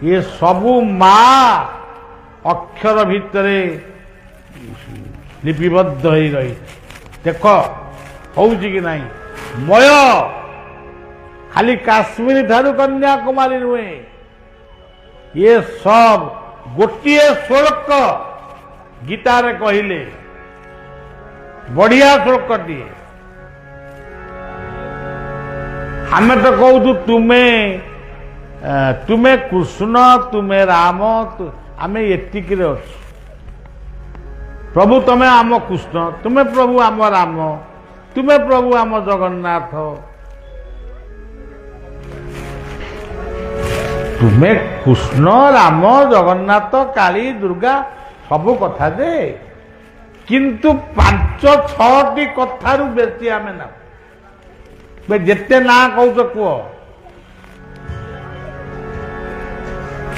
ये सबू माँ अक्षर भितरे लिपिबद्ध हो रही देख होउची कि नहीं मय खाली काश्मीर ठारू कन्याकुमारी नुहे ये सब गोटे श्लोक गीतार कहले बढ़िया श्लोक दिए हमें तो कहू तुम्हें कृष्ण तुम्हें राम आम एतिक अच्छु प्रभु तुम्हें आम कृष्ण तुम्हें प्रभु आम राम तुम्हें प्रभु आम जगन्नाथ तुम्हें कृष्ण राम जगन्नाथ काली दुर्गा सब कथा दे किंतु 5-6टी कथारू बेसी आम ना जेते ना कौच कह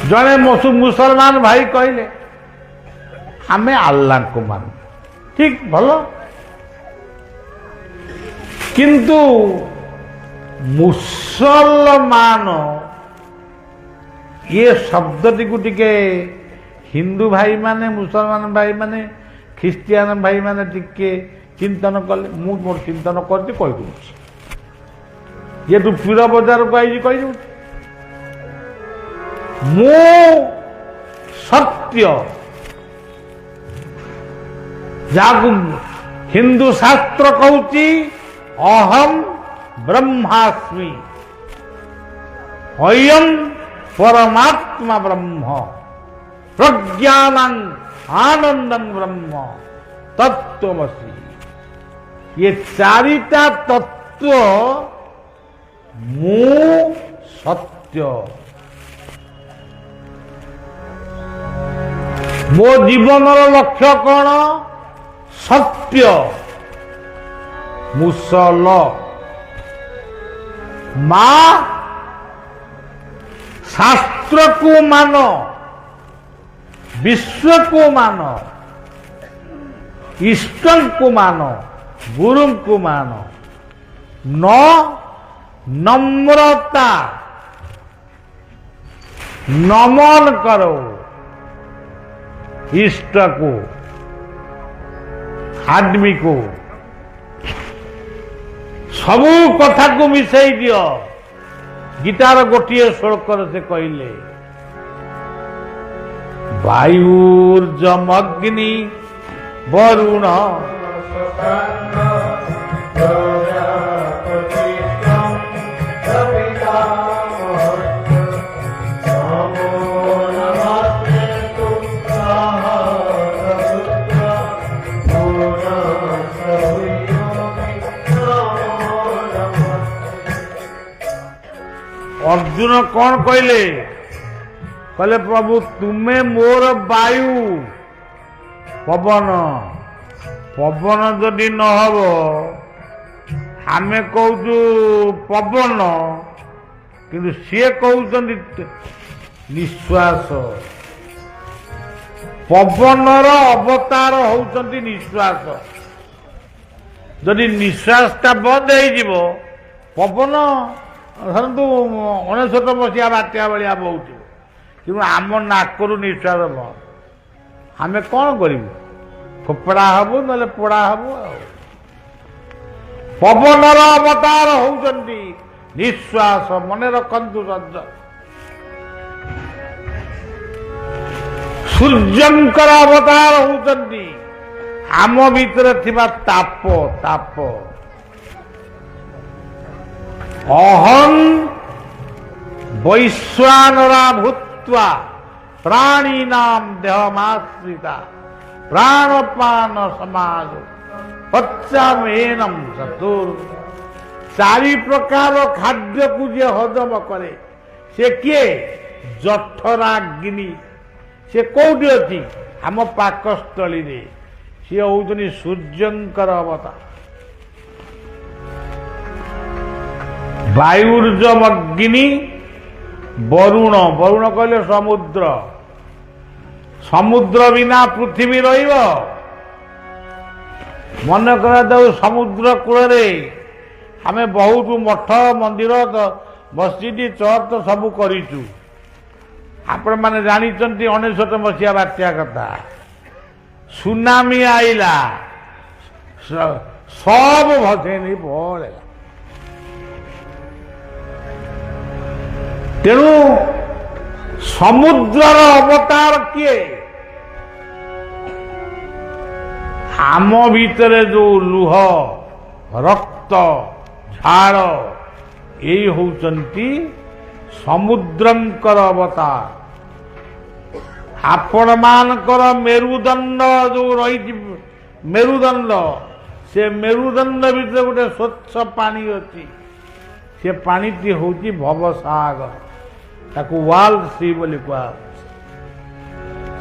जड़े मुसलमान भाई कहले आमे अल्लाह को मान ठीक भलो किंतु मुसलमान ये शब्दटी को टिके हिंदू भाई माने मुसलमान भाई माने ख्रिस्टियान भाई माने टिके चिंतन कले मु मोर चिंतन करती कह दूँ ये तू पीर बजार को आई कह दूँ मु सत्य जागु हिंदू शास्त्र कहूची अहम ब्रह्मास्मि अयम परमात्मा ब्रह्म प्रज्ञानं आनंदं ब्रह्म तत्त्वमसि ये चारिटा तत्व मु सत्य मो जीवन लक्ष्य कौन सत्य मुसल माँ शास्त्र को मान विश्व को मान इष्ट को मान गुरु को मान न नम्रता नमन करो इष्ट को आदमी को सबू कथा को मिसई दियो गीतार गोटे श्लोक से कहले वायुर्जमग्नि वरुण अर्जुन कौन कहले कहले प्रभु तुम्हें मोर वायु पवन पवन जदि न हब आमे कहू पवन किंतु सी कहते निश्वास पवनर अवतार होउचंती निश्वास जदि निश्वासटा बंद हो पवन धरतु 19 मसीहा बात्या भाया बहुत कि आम नाकरू निश्वास बंद आम कौन करूँ फोपड़ा हबु ना पोड़ा हबु पवनर अवतार होउचंती निश्वास मन रखु शब्द सूर्यंकर अवतार होउचंती आम भीतर थिबा ताप ताप अहं वैश्वानरा भूत्वा प्राणीनाम देहमाश्रिता प्राणपान समाज पच्चामेनम चतुर चारि प्रकार खाद्य को जे हजम करे से किए जठराग्नि से कौटी अच्छी आम पाकस्थली सी होउचनी सूर्यंकर अवतार वायुर्जम अग्नि वरुण वरुण कहले समुद्र समुद्र बिना पृथ्वी रहिब मन करा समुद्र कूल आमे बहुत मठ मंदिर मस्जिद चर्च सबू करूँ आपण मैंने जानी 19 मसीहा बात्या कथा सुनामी आईला सब भसे नहीं पड़ेगा तेणु समुद्रर अवतार किए आम भीतर जो लुह रक्त झाड़ यही होउचंती समुद्रंकर अवतार आपण मानकर मेरुदंड जो रही मेरुदंड से मेरुदंड भीतर गोटे स्वच्छ पानी अच्छी से पानी टी होची भवसागर ताकू वाल्ड सी बोली कह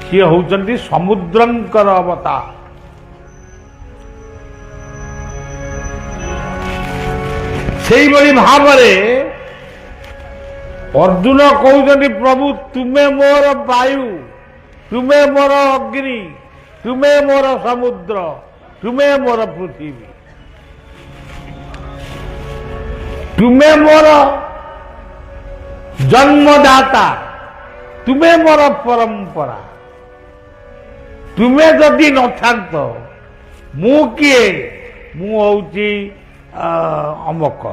सी होउचंती समुद्रंकर अवतार सेही बड़ी भावरे अर्जुन कहते प्रभु तुम्हें मोर वायु तुम्हें मोर अग्नि तुम्हें मोर समुद्र तुम्हें मोर पृथ्वी तुम्हें मोर जन्मदाता तुम्हें मोर परंपरा तुम्हें जदि न था मु किए मु हूँ अमुक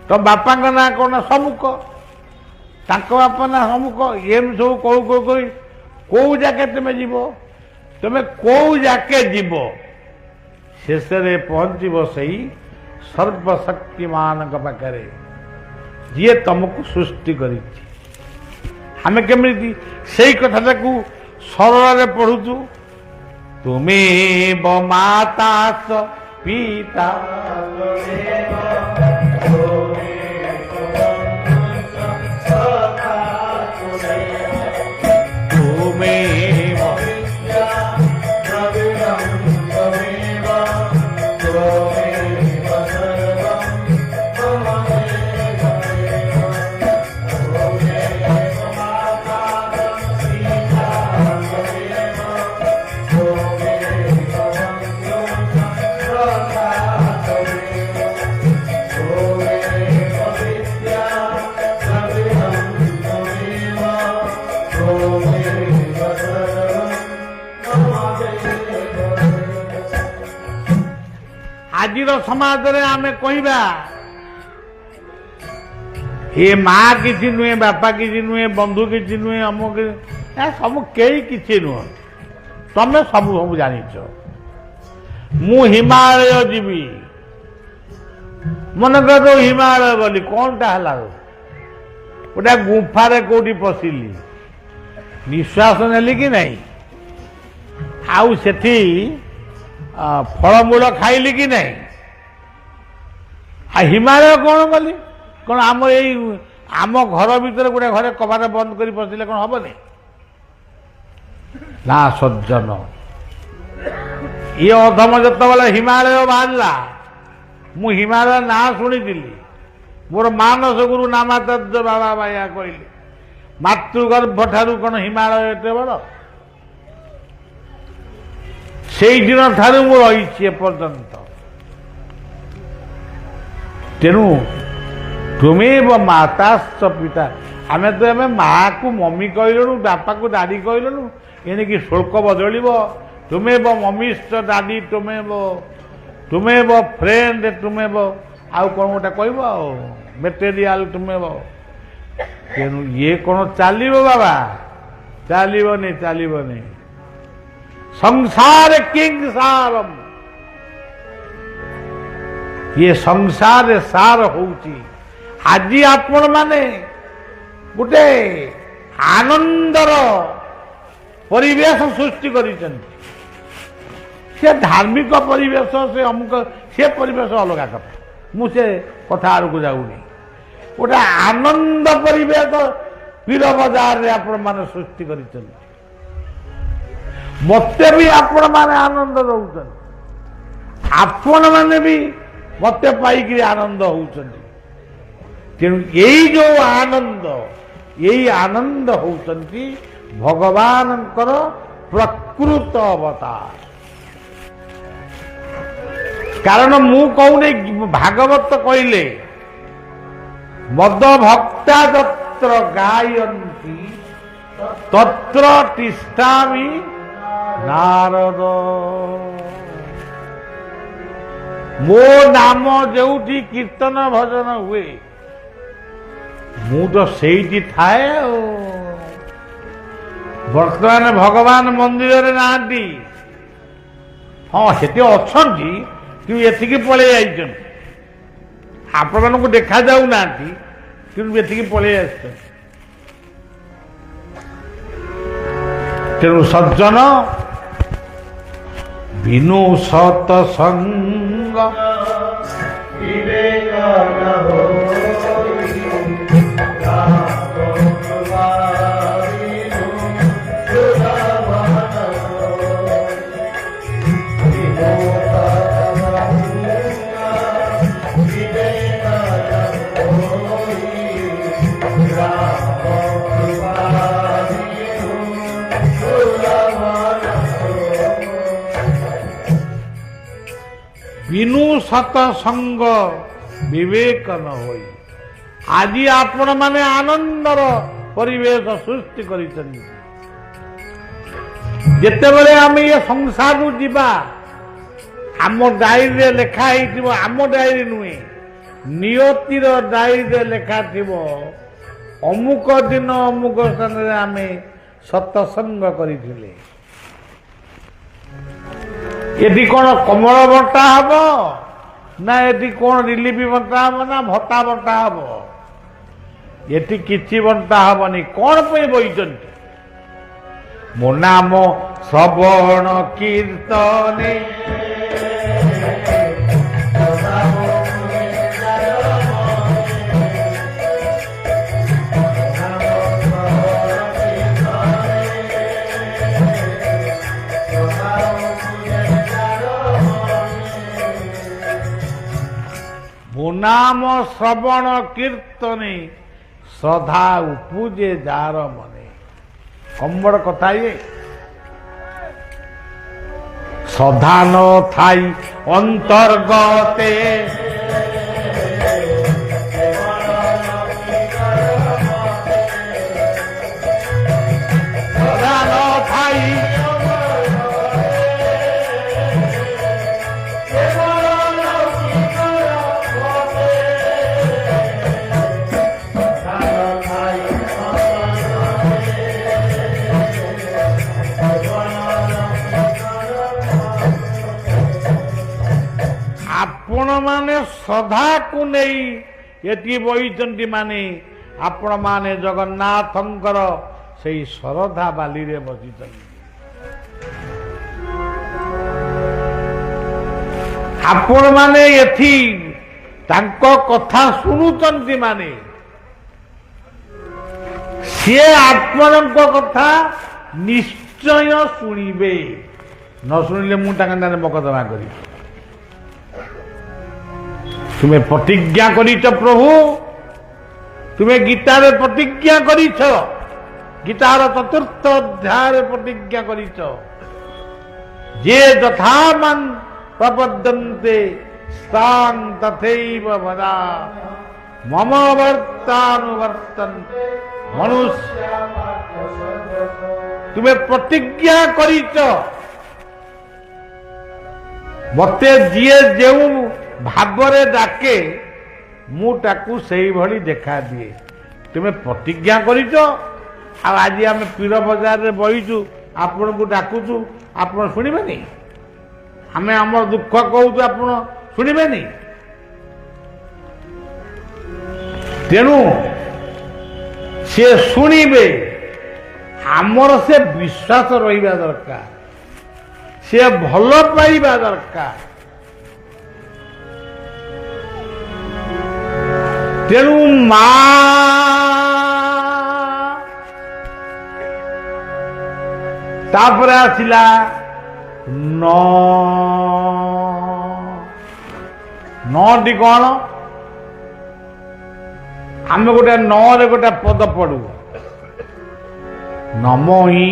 तो बापा का ना कौन समुक बापा ना समुक एम सब कौ कौ कौ कौ जाके तुम्हें जीव तुम्हें कौ जाके जीव शेष पहुंचब से सर्वशक्तिमान पाखे जी तुमको सृष्टि करें केमी से कथा को सरल पढ़ुचु तुम्हें माता पिता आज समाज रे आमे कहबा ये माँ किसी नुहे बापा किसी नुहे बंधु किसी नुहे अमुक सब कई किसी नुह तमें सब सब जानिच मु हिमालय जीवी मन कर तो हिमालय बोली कौन टा है गोटे गुफारे कौटी पशिली निश्वास नेली कि नहीं आउ सेठी फलमूल खाइली कि नहीं आ हिमालय कौन गली कौन आम यही ଆମ ଘର ଭିତରେ ଗୋଟେ ଘରେ କବାଟ ବନ୍ଦ କରି ପଶିଲେ କ'ଣ ହବନି? ନା ସଜ୍ଜନ, ଇଏ ଅଧମ ଯେତେବେଳେ ହିମାଳୟ ବାହାରିଲା, ମୁଁ ହିମାଳୟ ନାଁ ଶୁଣିଥିଲି। ମୋର ମାନସ ଗୁରୁ ନାମାଚାର୍ଯ୍ୟ ବାବା ବାୟା କହିଲେ, ମାତୃଗର୍ଭ ଠାରୁ କ'ଣ ହିମାଳୟ ଏତେ ବଡ଼? ସେଇଦିନ ଠାରୁ ମୁଁ ରହିଛି ଏପର୍ଯ୍ୟନ୍ତ। ତେଣୁ ତୁମେବ ମାତାଶ୍ଚ ପିତା, ଆମେ ତ ଏବେ ମାଆକୁ ମମି କହିଲୁଣୁ, ବାପାକୁ ଦାଦି କହିଲୁଣୁ, ଏଣିକି ଶୁଳ୍କ ବଦଳିବ। ତୁମେବ ମମିଶ୍ଚ ଦାଦି, ତୁମେବ ଫ୍ରେଣ୍ଡ, ତୁମେବ ଆଉ କ'ଣ ଗୋଟେ କହିବ, ଆଉ ମେଟେରିଆଲ ତୁମେବ। ତେଣୁ ଇଏ କ'ଣ ଚାଲିବ ବାବା? ଚାଲିବନି, ଚାଲିବନି। ସଂସାର କିଙ୍ଗ ସାରମ୍, ଇଏ ସଂସାରରେ ସାର ହଉଛି। ଆଜି ଆପଣ ମାନେ ଗୋଟେ ଆନନ୍ଦର ପରିବେଶ ସୃଷ୍ଟି କରିଛନ୍ତି। ସେ ଧାର୍ମିକ ପରିବେଶ, ସେ ଅମୁକ, ସେ ପରିବେଶ ଅଲଗା କଥା, ମୁଁ ସେ କଥା ଆଡ଼କୁ ଯାଉନି। ଗୋଟେ ଆନନ୍ଦ ପରିବେଶ ପୀର ବଜାରରେ ଆପଣମାନେ ସୃଷ୍ଟି କରିଛନ୍ତି। ମୋତେ ବି ଆପଣମାନେ ଆନନ୍ଦ ଦେଉଛନ୍ତି, ଆପଣମାନେ ବି ମୋତେ ପାଇକିରି ଆନନ୍ଦ ହେଉଛନ୍ତି। ତେଣୁ ଏଇ ଯେଉଁ ଆନନ୍ଦ, ଏଇ ଆନନ୍ଦ ହେଉଛନ୍ତି ଭଗବାନଙ୍କର ପ୍ରକୃତ ଅବତାର। କାରଣ ମୁଁ କହୁନି, ଭାଗବତ କହିଲେ ମଦ ଭକ୍ତା ଯତ୍ର ଗାୟନ୍ତି ତତ୍ର ତିଷ୍ଠାମି ନାରଦ। ମୋ ନାମ ଯେଉଁଠି କୀର୍ତ୍ତନ ଭଜନ ହୁଏ, ମୁଁ ତ ସେଇଠି ଥାଏ। ଆଉ ବର୍ତ୍ତମାନ ଭଗବାନ ମନ୍ଦିରରେ ନାହାନ୍ତି। ହଁ, ସେଠି ଅଛନ୍ତି, କିନ୍ତୁ ଏଠିକି ପଳେଇ ଯାଇଛନ୍ତି। ଆପଣମାନଙ୍କୁ ଦେଖାଯାଉନାହାନ୍ତି, କିନ୍ତୁ ଏଠିକି ପଳେଇ ଆସିଛନ୍ତି। ତେଣୁ ସଜ୍ଜନ, ବିନୁ ସତସଙ୍ଗ ବିନୁ ସତସଙ୍ଗ ବିବେକ ନ ହୋଇ। ଆଜି ଆପଣମାନେ ଆନନ୍ଦର ପରିବେଶ ସୃଷ୍ଟି କରିଛନ୍ତି। ଯେତେବେଳେ ଆମେ ଏ ସଂସାରରୁ ଯିବା, ଆମ ଡାଏରୀରେ ଲେଖା ହେଇଥିବ, ଆମ ଡାଏରୀ ନୁହେଁ, ନିୟତିର ଡାଏରୀରେ ଲେଖା ଥିବ, ଅମୁକ ଦିନ ଅମୁକ ସ୍ଥାନରେ ଆମେ ସତସଙ୍ଗ କରିଥିଲେ। ଏଠି କ'ଣ କମଳ ବଣ୍ଟା ହବ, ନା ଏଠି କ'ଣ ରିଲିଫ ବଣ୍ଟା ହବ, ନା ଭତ୍ତା ବଣ୍ଟା ହବ? ଏଠି କିଛି ବଣ୍ଟା ହବନି। କ'ଣ ପାଇଁ ବଇଛନ୍ତି? ମୋ ନାମ ଶ୍ରବଣ କୀର୍ତ୍ତନେ ନାମ ଶ୍ରବଣ କୀର୍ତ୍ତନେ ଶ୍ରଦ୍ଧା ଉପୁଜେ ଯାର ମନେ। କମ୍ବଡ଼ କଥା ଇଏ। ଶ୍ରଦ୍ଧା ନ ଥାଇ ଅନ୍ତର୍ଗତେ ଶ୍ରଦ୍ଧା ନ ଥାଇ ଆପଣମାନେ ଶ୍ରଦ୍ଧାକୁ ନେଇ ଏଠି ବଇଛନ୍ତି, ମାନେ ଆପଣମାନେ ଜଗନ୍ନାଥଙ୍କର ସେଇ ଶ୍ରଦ୍ଧା ବାଲିରେ ବସିଛନ୍ତି। ଆପଣମାନେ ଏଠି ତାଙ୍କ କଥା ଶୁଣୁଛନ୍ତି, ମାନେ ସିଏ ଆପଣଙ୍କ କଥା ନିଶ୍ଚୟ ଶୁଣିବେ। ନ ଶୁଣିଲେ ମୁଁ ତାଙ୍କ ନାଁରେ ମକଦ୍ଦମା କରିବି। ତୁମେ ପ୍ରତିଜ୍ଞା କରିଛ ପ୍ରଭୁ, ତୁମେ ଗୀତାରେ ପ୍ରତିଜ୍ଞା କରିଛ, ଗୀତାର 4th ଅଧ୍ୟାୟରେ ପ୍ରତିଜ୍ଞା କରିଛ, ଯେ ଯଥାମାନ୍ ପ୍ରପଦ୍ୟନ୍ତେ ସ୍ତାଂ ତଥୈବ ବଦା ମମ ବର୍ତ୍ତାନୁବର୍ତ୍ତନ୍ତେ ମନୁଷ୍ୟ। ତୁମେ ପ୍ରତିଜ୍ଞା କରିଛ, ମତେ ଯିଏ ଯେଉଁ ଭାବରେ ଡାକେ ମୁଁ ତାକୁ ସେଇଭଳି ଦେଖାଦିଏ। ତୁମେ ପ୍ରତିଜ୍ଞା କରିଛ। ଆଉ ଆଜି ଆମେ ପୀର ବଜାରରେ ବହିଛୁ, ଆପଣଙ୍କୁ ଡାକୁଛୁ, ଆପଣ ଶୁଣିବେନି? ଆମେ ଆମର ଦୁଃଖ କହୁଛୁ, ଆପଣ ଶୁଣିବେନି? ତେଣୁ ସେ ଶୁଣିବେ। ଆମର ସେ ବିଶ୍ୱାସ ରହିବା ଦରକାର, ସେ ଭଲ ପାଇବା ଦରକାର। ତେଣୁ ମା ତାପରେ ଆସିଲା ନଟି କଣ? ଆମେ ଗୋଟେ ନରେ ଗୋଟେ ପଦ ପଢୁ, ନମୋ ହିଁ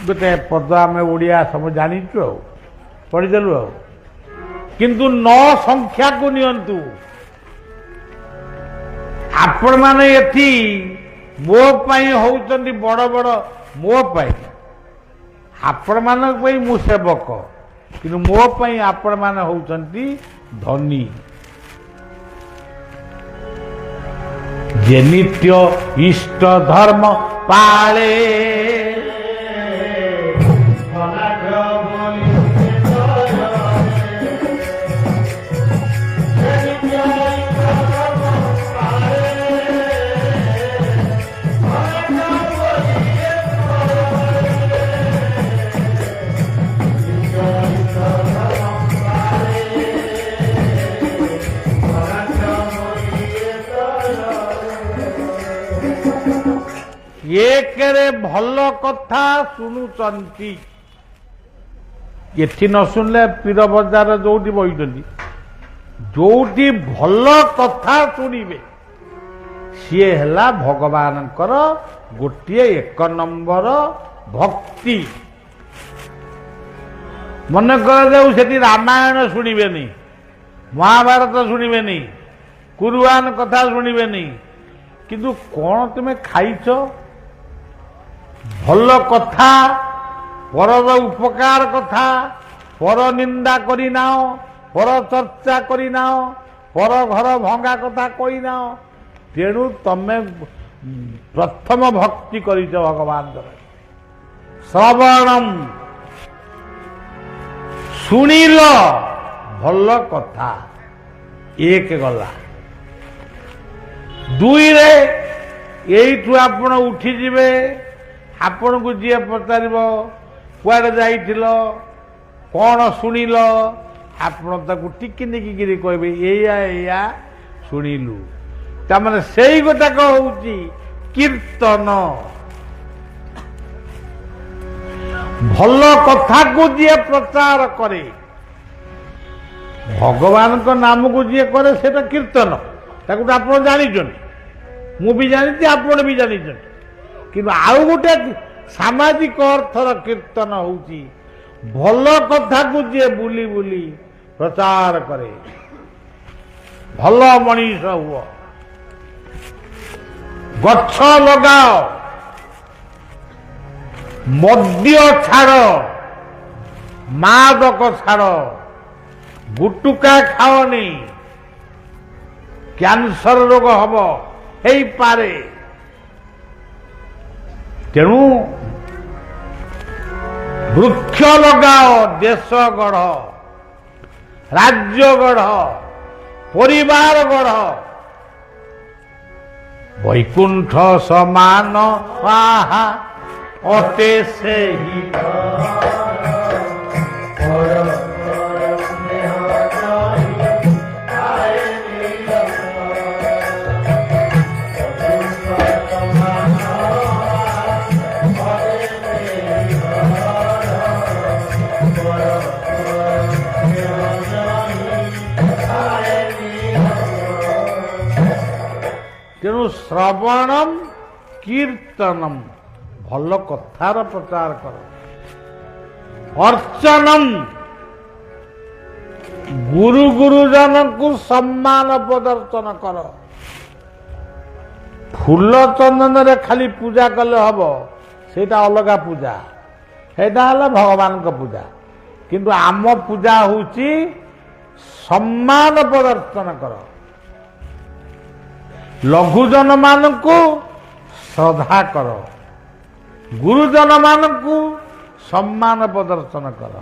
ଗୋଟେ ପଦ ଆମେ ଓଡ଼ିଆ ସବୁ ଜାଣିଛୁ, ଆଉ ପଢ଼ିଦେଲୁ। ଆଉ କିନ୍ତୁ 9 ସଂଖ୍ୟାକୁ ନିଅନ୍ତୁ। ଆପଣମାନେ ଏଠି ମୋ ପାଇଁ ହଉଛନ୍ତି ବଡ଼ ବଡ଼, ମୋ ପାଇଁ, ଆପଣମାନଙ୍କ ପାଇଁ ମୁଁ ସେବକ, କିନ୍ତୁ ମୋ ପାଇଁ ଆପଣମାନେ ହଉଛନ୍ତି ଧନୀ। ଯେ ନିତ୍ୟ ଇଷ୍ଟ ଧର୍ମ ପାଳେ ଏକରେ ଭଲ କଥା ଶୁଣୁଛନ୍ତି। ଏଠି ନ ଶୁଣିଲେ ପୀର ବଜାର ଯୋଉଠି ବହିଛନ୍ତି, ଯୋଉଠି ଭଲ କଥା ଶୁଣିବେ, ସିଏ ହେଲା ଭଗବାନଙ୍କର ଗୋଟିଏ 1 ନମ୍ବର ଭକ୍ତି। ମନେ କରାଯାଉ ସେଠି ରାମାୟଣ ଶୁଣିବେନି, ମହାଭାରତ ଶୁଣିବେନି, କୁରୁଆନ କଥା ଶୁଣିବେନି, କିନ୍ତୁ କଣ ତୁମେ ଖାଇଛ, ଭଲ କଥା, ପରର ଉପକାର କଥା, ପର ନିନ୍ଦା କରିନାଅ, ପର ଚର୍ଚ୍ଚା କରିନାଅ, ପର ଘର ଭଙ୍ଗା କଥା କହିନାଅ। ତେଣୁ ତମେ ପ୍ରଥମ ଭକ୍ତି କରିଛ ଭଗବାନଙ୍କର। ଶ୍ରବଣମ୍, ଶୁଣିଲ ଭଲ କଥା, 1 ଗଲା। 2ରେ ଏଇଠୁ ଆପଣ ଉଠିଯିବେ, ଆପଣଙ୍କୁ ଯିଏ ପଚାରିବ କୁଆଡ଼େ ଯାଇଥିଲ, କଣ ଶୁଣିଲ, ଆପଣ ତାକୁ ଟିକି ନିକିକିରି କହିବେ ଏଇଆ ଏଇଆ ଶୁଣିଲୁ। ତାମାନେ ସେଇ ଗୋଟାକ ହଉଛି କୀର୍ତ୍ତନ। ଭଲ କଥାକୁ ଯିଏ ପ୍ରଚାର କରେ, ଭଗବାନଙ୍କ ନାମକୁ ଯିଏ କରେ, ସେଟା କୀର୍ତ୍ତନ। ତାକୁ ତ ଆପଣ ଜାଣିଛନ୍ତି, ମୁଁ ବି ଜାଣିଛି, ଆପଣ ବି ଜାଣିଛନ୍ତି। କିନ୍ତୁ ଆଉ ଗୋଟେ ସାମାଜିକ ଅର୍ଥର କୀର୍ତ୍ତନ ହଉଛି ଭଲ କଥାକୁ ଯିଏ ବୁଲି ବୁଲି ପ୍ରଚାର କରେ। ଭଲ ମଣିଷ ହୁଅ, ଗଛ ଲଗାଅ, ମଦ୍ୟ ଛାଡ଼, ମାଦକ ଛାଡ଼, ଗୁଟୁକା ଖାଅନି, କ୍ୟାନ୍ସର ରୋଗ ହବ, ହେଇପାରେ। ତେଣୁ ବୃକ୍ଷ ଲଗାଅ, ଦେଶ ଗଢ଼, ରାଜ୍ୟ ଗଢ଼, ପରିବାର ଗଢ଼। ବୈକୁଣ୍ଠ ସମାନ ଆହା ଅଟେ ସେହି। ତେଣୁ ଶ୍ରବଣମ୍ କୀର୍ତ୍ତନମ୍, ଭଲ କଥାର ପ୍ରଚାର କର। ଅର୍ଚ୍ଚନମ୍, ଗୁରୁ ଗୁରୁଜନଙ୍କୁ ସମ୍ମାନ ପ୍ରଦର୍ଶନ କର। ଫୁଲ ଚନ୍ଦନରେ ଖାଲି ପୂଜା କଲେ ହବ, ସେଇଟା ଅଲଗା ପୂଜା, ସେଇଟା ହେଲା ଭଗବାନଙ୍କ ପୂଜା। କିନ୍ତୁ ଆମ ପୂଜା ହେଉଛି ସମ୍ମାନ ପ୍ରଦର୍ଶନ କର। ଲଘୁଜନ ମାନଙ୍କୁ ଶ୍ରଦ୍ଧା କର, ଗୁରୁଜନ ମାନଙ୍କୁ ସମ୍ମାନ ପ୍ରଦର୍ଶନ କର।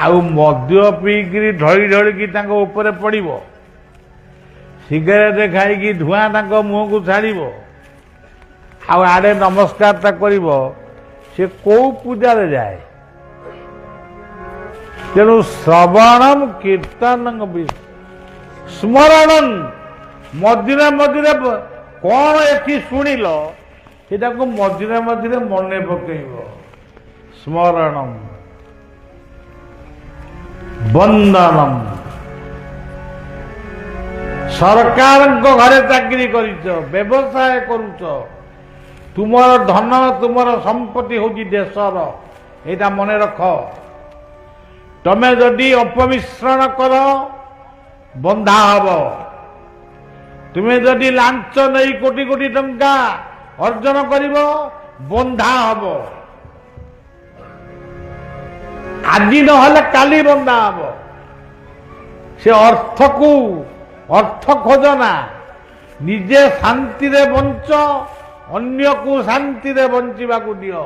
ଆଉ ମଦ୍ୟ ପିଇକିରି ଢଳି ଢଳିକି ତାଙ୍କ ଉପରେ ପଡ଼ିବ, ସିଗାରେଟ ଖାଇକି ଧୂଆଁ ତାଙ୍କ ମୁହଁକୁ ଛାଡ଼ିବ, ଆଉ ଆଡ଼େ ନମସ୍କାରଟା କରିବ, ସେ କୋଉ ପୂଜାରେ ଯାଏ? ତେଣୁ ଶ୍ରବଣମ୍ କୀର୍ତ୍ତନଂ ସ୍ମରଣଂ, ମଝିରେ ମଝିରେ କଣ ଏଠି ଶୁଣିଲ ସେଟାକୁ ମଝିରେ ମଝିରେ ମନେ ପକେଇବ। ସ୍ମରଣମ୍ ବନ୍ଦନମ୍, ସରକାରଙ୍କ ଘରେ ଚାକିରି କରିଛ, ବ୍ୟବସାୟ କରୁଛ, ତୁମର ଧନ ତୁମର ସମ୍ପତ୍ତି ହେଉଛି ଦେଶର, ଏଇଟା ମନେ ରଖ। ତମେ ଯଦି ଅପମିଶ୍ରଣ କର ବନ୍ଧା ହବ। ତୁମେ ଯଦି ଲାଞ୍ଚ ନେଇ କୋଟି କୋଟି ଟଙ୍କା ଅର୍ଜନ କରିବ ବନ୍ଧା ହବ। ଆଜି ନହେଲେ କାଲି ବନ୍ଧା ହବ। ସେ ଅର୍ଥକୁ ଅର୍ଥ ଖୋଜନା, ନିଜେ ଶାନ୍ତିରେ ବଞ୍ଚ, ଅନ୍ୟକୁ ଶାନ୍ତିରେ ବଞ୍ଚିବାକୁ ଦିଅ।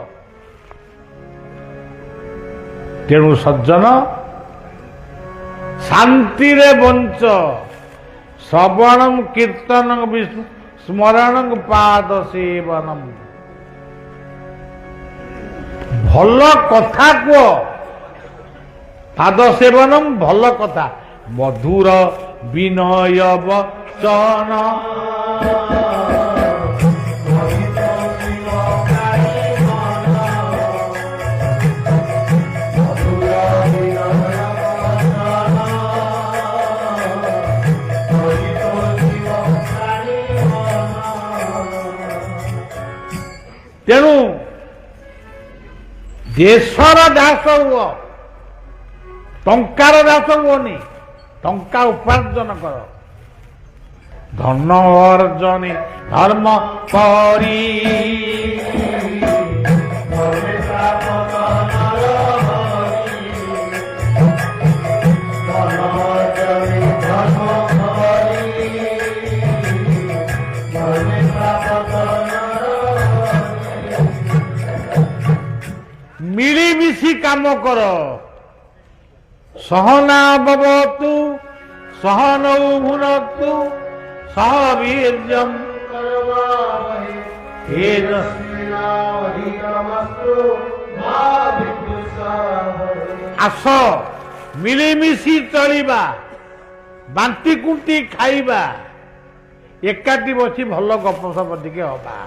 ତେଣୁ ସଜ୍ଜନ ଶାନ୍ତିରେ ବଞ୍ଚ। ଶ୍ରବଣଂ କୀର୍ତ୍ତନଂ ସ୍ମରଣଂ ପାଦ ସେବନଂ, ଭଲ କଥା କୁହ। ପାଦ ସେବନଂ ଭଲ କଥା, ମଧୁର ବିନୟ ବଚନ, ତେଣୁ ଦେଶର ଦାସ ହୁଅ, ଟଙ୍କାର ଦାସ ହୁଅନି। ଟଙ୍କା ଉପାର୍ଜନ କର। ଧନ ଅର୍ଜନି ଧର୍ମ କରି, ମିଳିମିଶି କାମ କର। ସହନା ଭବତୁ ସହନୌ ଭୁନକ୍ତୁ ସହ ବୀର୍ଯ୍ୟଂ କରବାବହୈ ତେଜସ୍ବିନାବଧୀତମସ୍ତୁ ମା ବିଦ୍ବିଷାବହୈ। ଆସ ମିଳିମିଶି ଚଳିବା, ବାନ୍ତି କୁଣ୍ଟି ଖାଇବା, ଏକାଠି ବସି ଭଲ ଗପସପ ଟିକେ ହବା।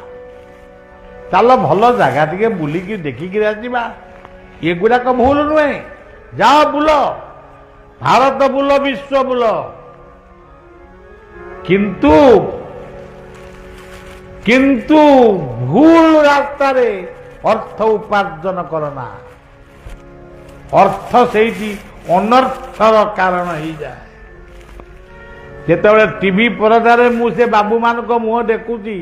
ଚାଲ ଭଲ ଜାଗା ଟିକେ ବୁଲିକି ଦେଖିକିରି ଆସିବା। ଏଗୁଡାକ ଭୁଲ ନୁହେଁ। ଯାଅ ବୁଲ, ଭାରତ ବୁଲ, ବିଶ୍ୱ ବୁଲ, କିନ୍ତୁ ଭୁଲ ରାସ୍ତାରେ ଅର୍ଥ ଉପାର୍ଜନ କରନା। ଅର୍ଥ ସେଇଠି ଅନರ್ಥର କାରଣ ହେଇଯାଏ। ଯେତେବେଳେ ଟିଭି ପରଦାରେ ମୁଁ ସେ ବାବୁମାନଙ୍କ ମୁହଁ ଦେଖୁଛି,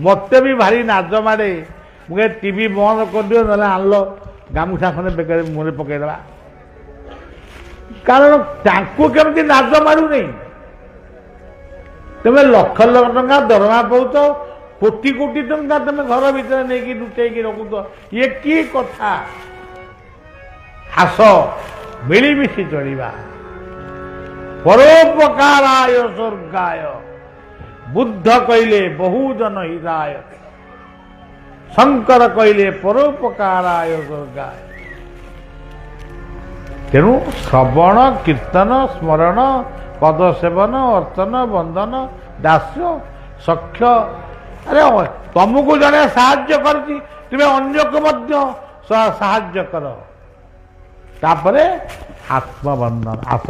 ମତେ ବି ଭାରି ନାଜ ମାଡ଼େ। ମୁଁ ଟିଭି ବନ୍ଦ କରିଦିଅ, ନହେଲେ ଆଣିଲ ଗାମୁଛା ଖଣ୍ଡେ ବେକରେ ମୁହଁରେ ପକେଇଦେବା। କାରଣ ତାଙ୍କୁ କେମିତି ନାଜ ମାରୁନି। तुम लक्ष लक्ष टंका दरमा पाउच कोटी कोटी टंका तुम घर भितर नहीं लुटेकी रखुच ये कि कथा आस मिलमिशि चलिबा परोपकाराय स्वर्गाय बुद्ध कहले बहुजन हिताय शंकर कहले परोपकाराय स्वर्गाय तेणु श्रवण कीर्तन स्मरण पद सेवन अर्चन बंधन दास्य सख्य अरे तुमको जने साहाय्य करती तुम्हें अन्य को मध्य साहाय्य कर तापरे आत्मबंधन आस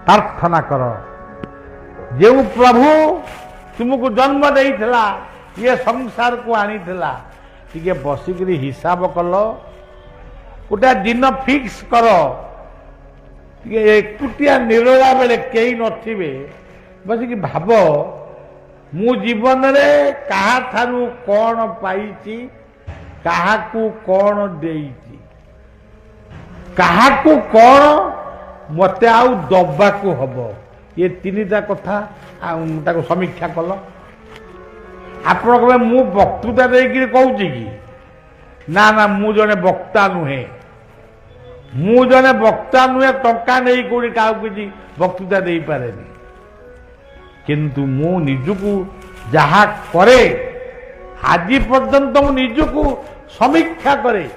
प्रार्थना कर जो प्रभु तुमको जन्म देइथिला ये संसार को आनीथिला टिके बसिकरी हिसाब कल गोटे दिन फिक्स कर एकुटिया निरोला बेले कई नथिबे बसिक भाव मु जीवन रे कहा थारु कौन पाइछि काहाकू कौन देइछि काहाकू कौन मते आउ दबाकू हबो ये तीनटा कथा ताको समीक्षा कल आपण कहे मु वक्तृता देकी कहूँ कि ना ना मु जने वक्ता नुहे मु जने वक्ता नुहे टंका नहीं कोड़ी क्या किसी वक्तृता दे पारे किंतु मु निजकू जहा करे आज पर्यंत मु निजकू समीक्षा करे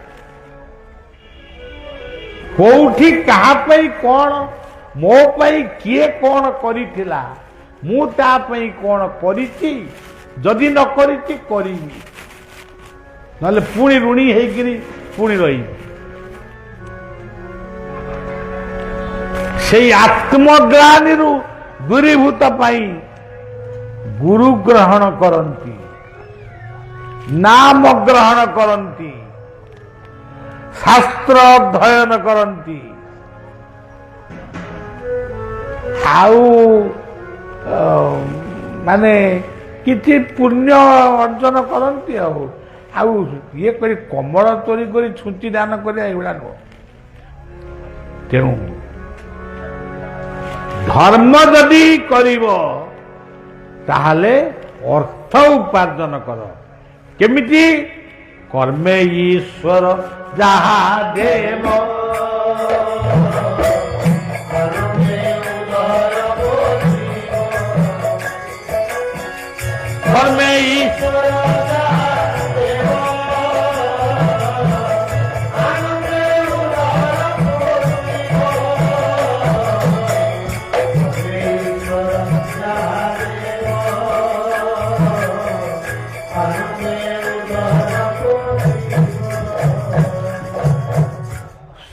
कोठी कहा पई कौन मो पई किए कौन करिथिला मु ता पई कौन करिछि जदि न करिछि करिबि नले पुणी ऋणी हेकिरी पुणी रही से आत्मग्लानि दूरीभूत पाई गुरु ग्रहण करती नाम ग्रहण करती शास्त्र अध्ययन करती माने किछि पुण्य अर्जन करती ये करी कमल चोरी कर छुंची दान करा नुह तेणु धर्म जदि करिव ताहले अर्थ उपार्जन कर केमिति कर्मे ईश्वर जहा देव कर्मे ईश्वर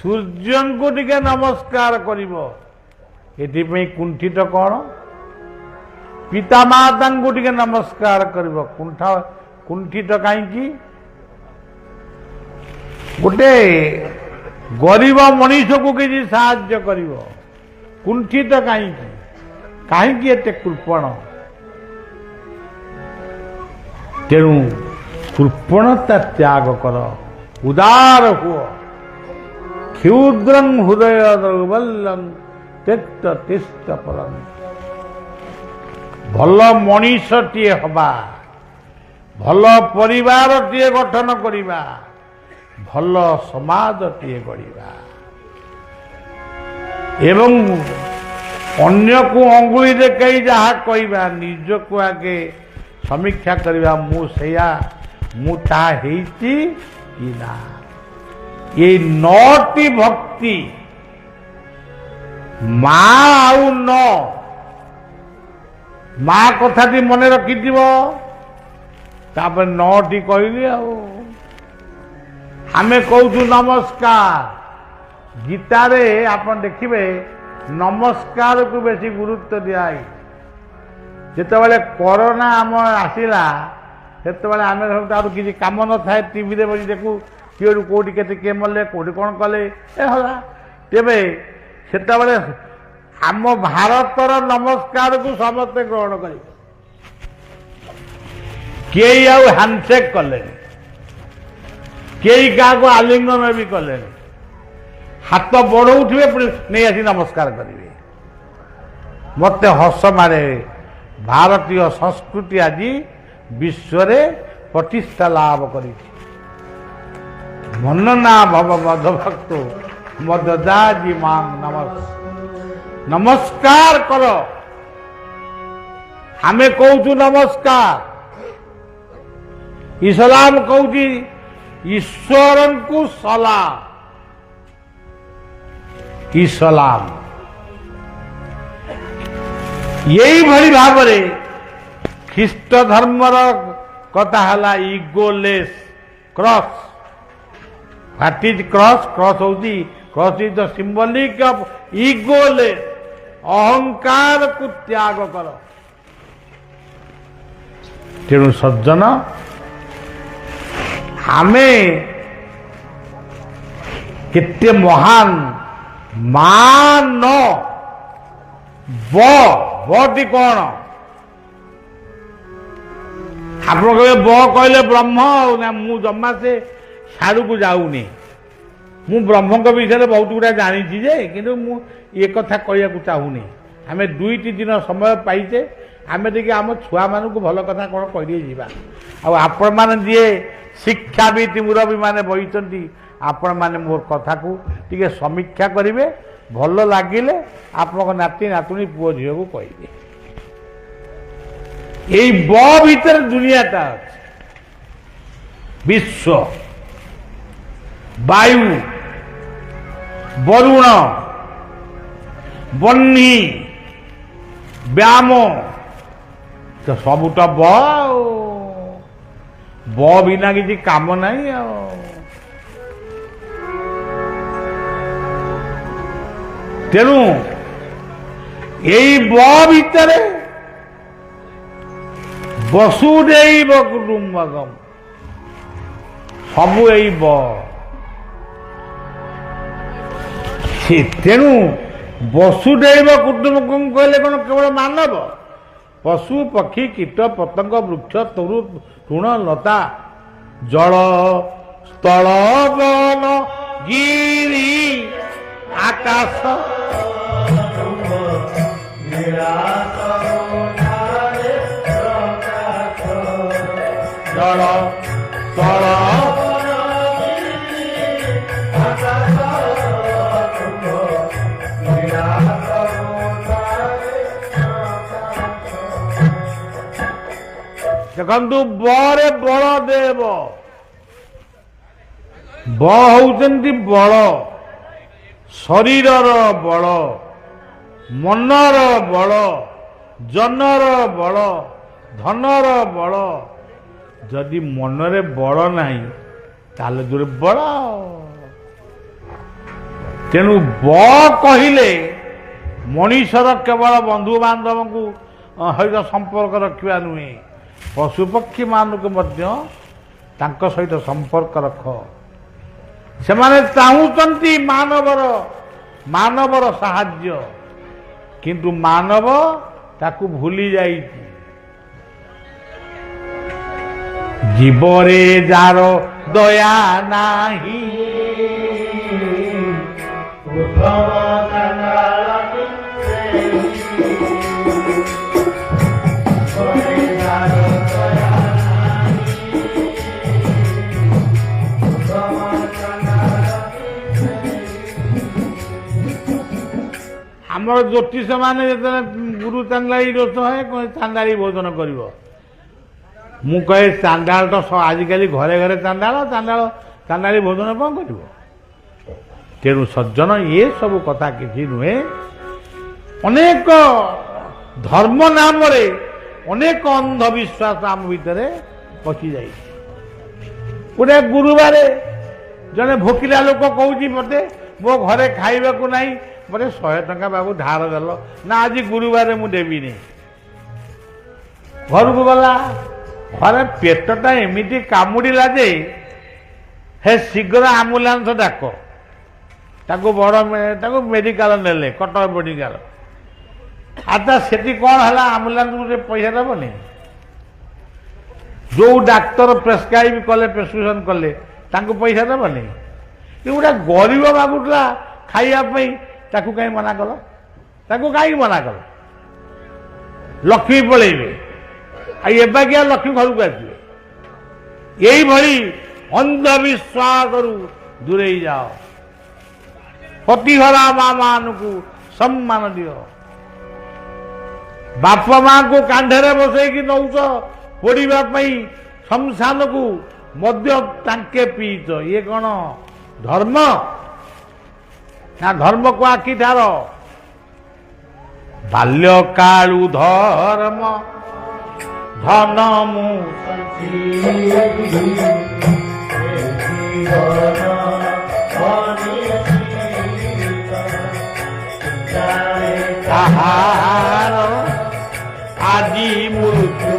सूर्य को टिके नमस्कार करिवो एथिपई कुंठित कौन पितामाता को टिके नमस्कार करिवो कुंठित कहीं गोटे गरीब मनीष को किसी साहाय्य करिवो कुंठित कहीं एते कृपण तेणु कृपणता त्याग कर उदार हुआ क्षुद्रं हृदय दौर्बल्यं त्यक्त तिष्ठ परं भल मनीषटीए हवा भल परिवार टीए गठन करिबा भल समाज टीए गढ़िबा एवं अन्य को अंगुली देखई जहा कहबा निज को आगे समीक्षा करिबा मु सेया मु ता हेइची कि ना ये नौटी भक्ति माँ आउ न माँ कथाटी मन रखिथिब तापर नौटी कहली आमे कहूँ नमस्कार गीता रे आपन देखिबे नमस्कार को बेसी गुरुत्व दिया जिते कोरोना आम आसला सेतबेले आमे तार किसी काम न थाए टीवी रे बसी देखू किए कौटी के मरले कौटी कौन कले तेरे से आम भारतर नमस्कार को समस्ते ग्रहण कर कई हैंडसेक कले कई क्या को आलिंगन भी कले हाथ बढ़ाऊे नहीं आसी नमस्कार करेंगे मत हस मारे ଭାରତୀୟ ସଂସ୍କୃତି ଆଜି ବିଶ୍ୱରେ ପ୍ରତିଷ୍ଠା ଲାଭ କରିଛି। ମନନା ଭବ ମଧଭକ୍ତ ମଦଦାଜି ମାଂ ନମସ୍କାର କର। ଆମେ କହୁଛୁ ନମସ୍କାର, ଇସଲାମ କହୁଛି ଈଶ୍ୱରଙ୍କୁ ସଲାମ। ଇସଲାମ ଏଇଭଳି ଭାବରେ ଖ୍ରୀଷ୍ଟ ଧର୍ମର କଥା ହେଲା egoless cross. What is cross? Cross ହଉଛି cross is the symbolic of egoless. ଅହଙ୍କାରକୁ ତ୍ୟାଗ କର। ତେଣୁ ସଜ୍ଜନ, ଆମେ କେତେ ମହାନ ମାନ। ବଟି କଣ? ଆପଣ କହିବେ ବ କହିଲେ ବ୍ରହ୍ମ ଆଉ ନା, ମୁଁ ଜମା ସେ ସାଡ଼କୁ ଯାଉନି। ମୁଁ ବ୍ରହ୍ମଙ୍କ ବିଷୟରେ ବହୁତ ଗୁଡ଼ା ଜାଣିଛି ଯେ, କିନ୍ତୁ ମୁଁ ଏ କଥା କହିବାକୁ ଚାହୁଁନି। ଆମେ 2ଟି ଦିନ ସମୟ ପାଇଛେ, ଆମେ ଟିକେ ଆମ ଛୁଆମାନଙ୍କୁ ଭଲ କଥା କ'ଣ କହିଦେଇ ଯିବା। ଆଉ ଆପଣମାନେ ଯିଏ ଶିକ୍ଷାବିତ୍ ମୁରବୀମାନେ ବହିଛନ୍ତି, ଆପଣମାନେ ମୋର କଥାକୁ ଟିକେ ସମୀକ୍ଷା କରିବେ। ଭଲ ଲାଗିଲେ ଆପଣଙ୍କ ନାତି ନାତୁଣୀ ପୁଅ ଝିଅକୁ କହିବେ। ଏଇ ବ ଭିତରେ ଦୁନିଆଟା ଅଛି। ବିଶ୍ୱ, ବାୟୁ, ବରୁଣ, ବହ୍ନି, ବ୍ୟାମ, ସବୁଟା ବ ଆଉ। ବ ବିନା କିଛି କାମ ନାହିଁ ଆଉ। ତେଣୁ ଏଇ ବ ଭିତରେ ବସୁଦେବ କୁଟୁମ୍ବକମ୍, ସବୁ ଏଇ ବ। ତେଣୁ ବସୁଦେବ କୁଟୁମ୍ବକମ୍ କହିଲେ କ'ଣ କେବଳ ମାନବ? ପଶୁ, ପକ୍ଷୀ, କୀଟ, ପତଙ୍ଗ, ବୃକ୍ଷ, ତରୁ, ତୃଣ, ଲତା, ଜଳ, ସ୍ଥଳ, ବନ, ଗିରି, ଆକାଶ, ଜଳ, ସ୍ଥଳ, ଦେଖନ୍ତୁ ବରେ ବଳଦେବ। ବ ହଉଛନ୍ତି ବଳ, ଶରୀରର ବଳ, ମନର ବଳ, ଜନର ବଳ, ଧନର ବଳ। ଯଦି ମନରେ ବଳ ନାହିଁ ତାହେଲେ ଦୁର୍ବଳ। ତେଣୁ ବ କହିଲେ ମଣିଷର କେବଳ ବନ୍ଧୁବାନ୍ଧବଙ୍କୁ ସହିତ ସମ୍ପର୍କ ରଖିବା ନୁହେଁ, ପଶୁପକ୍ଷୀମାନଙ୍କୁ ମଧ୍ୟ ତାଙ୍କ ସହିତ ସମ୍ପର୍କ ରଖ। ସେମାନେ ଚାହୁଁଛନ୍ତି ମାନବର ସାହାଯ୍ୟ, କିନ୍ତୁ ମାନବ ତାକୁ ଭୁଲି ଯାଇଛି। ଜୀବରେ ଯାର ଦୟା ନାହିଁ, ଆମର ଜ୍ୟୋତିଷ ମାନେ ଯେତେବେଳେ ଗୁରୁ ଚାଣ୍ଡାଳୀ ଦୋଷ ହୁଏ ଚାଣ୍ଡାଳୀ ଭୋଜନ କରିବ। ମୁଁ କହେ ଚାଣ୍ଡାଳ ତ ଆଜିକାଲି ଘରେ ଘରେ ଚାଣ୍ଡାଳୀ ଭୋଜନ କ'ଣ କରିବ? ତେଣୁ ସଜ୍ଜନ, ଏସବୁ କଥା କିଛି ନୁହେଁ। ଅନେକ ଧର୍ମ ନାମରେ ଅନେକ ଅନ୍ଧବିଶ୍ୱାସ ଆମ ଭିତରେ ପଶିଯାଇଛି। ଗୋଟେ ଗୁରୁବାରେ ଜଣେ ଭୋକିଲା ଲୋକ କହୁଛି ମୋତେ ମୋ ଘରେ ଖାଇବାକୁ ନାହିଁ, ମୋତେ 100 ଟଙ୍କା ବାବୁ ଧାର ଦେଲ ନା, ଆଜି ଗୁରୁବାରେ ମୁଁ ଦେବିନି। ଘରକୁ ଗଲା, ଘରେ ପେଟଟା ଏମିତି କାମୁଡ଼ିଲା ଯେ ହେ ଶୀଘ୍ର ଆମ୍ବୁଲାନ୍ସ ଡାକ। ତାକୁ ମେଡ଼ିକାଲ ନେଲେ, କଟକ ମେଡ଼ିକାଲ। ଆଚ୍ଛା ସେଠି କ'ଣ ହେଲା? ଆମ୍ବୁଲାନ୍ସକୁ ସେ ପଇସା ଦେବନି? ଯେଉଁ ଡାକ୍ତର ପ୍ରେସ୍କ୍ରାଇବ୍ କଲେ, ପ୍ରେସ୍କ୍ରିପସନ୍ କଲେ, ତାଙ୍କୁ ପଇସା ଦେବନି? ଗୋଟେ ଗରିବ ମାଗୁଥିଲା ଖାଇବା ପାଇଁ, ତାକୁ କାହିଁ ମନା କଲ? ତାକୁ କାହିଁକି ମନା କଲ? ଲକ୍ଷ୍ମୀ ପଳେଇବେ ଆଉ ଏବାକିଆ ଲକ୍ଷ୍ମୀ ଘରକୁ ଆସିବେ। ଏଇଭଳି ଅନ୍ଧବିଶ୍ୱାସରୁ ଦୂରେଇ ଯାଅ। ପତିଘରା ମା ମାନଙ୍କୁ ସମ୍ମାନ ଦିଅ। ବାପ ମାଙ୍କୁ କାନ୍ଧରେ ବସେଇକି ନଉଛ ପୋଡ଼ିବା ପାଇଁ ଶମଶାନକୁ, ମଧ୍ୟ ତାଙ୍କେ ପିଇଛ। ଇଏ କ'ଣ ଧର୍ମ? ନା ଧର୍ମକୁ ଆଖି ଠାର। ବାଲ୍ୟକାଳୁ ଧର୍ମ ଧନ ମୁଁ ତାହାର ଆଜି ମୃତ୍ୟୁ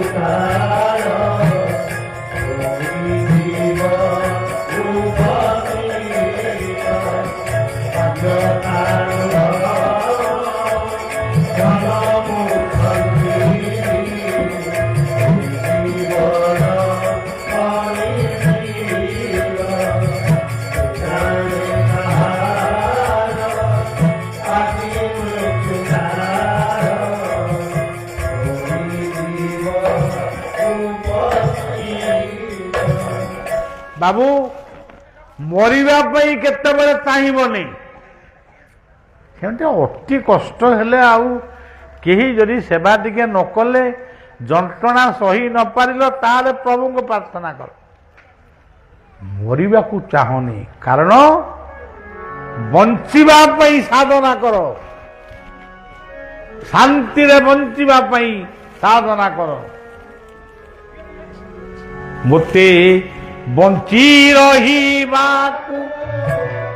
ବାବୁ ମରିବା ପାଇଁ କେତେବେଳେ ଚାହିଁବନି। ସେମିତି ଅତି କଷ୍ଟ ହେଲେ ଆଉ କେହି ଯଦି ସେବା ଟିକେ ନ କଲେ, ଯନ୍ତ୍ରଣା ସହି ନ ପାରିଲ, ତାହେଲେ ପ୍ରଭୁଙ୍କୁ ପ୍ରାର୍ଥନା କର। ମରିବାକୁ ଚାହଁନି, କାରଣ ବଞ୍ଚିବା ପାଇଁ ସାଧନା କର। ଶାନ୍ତିରେ ବଞ୍ଚିବା ପାଇଁ ସାଧନା କର। ମୋତେ ବଞ୍ଚି ରହିବାକୁ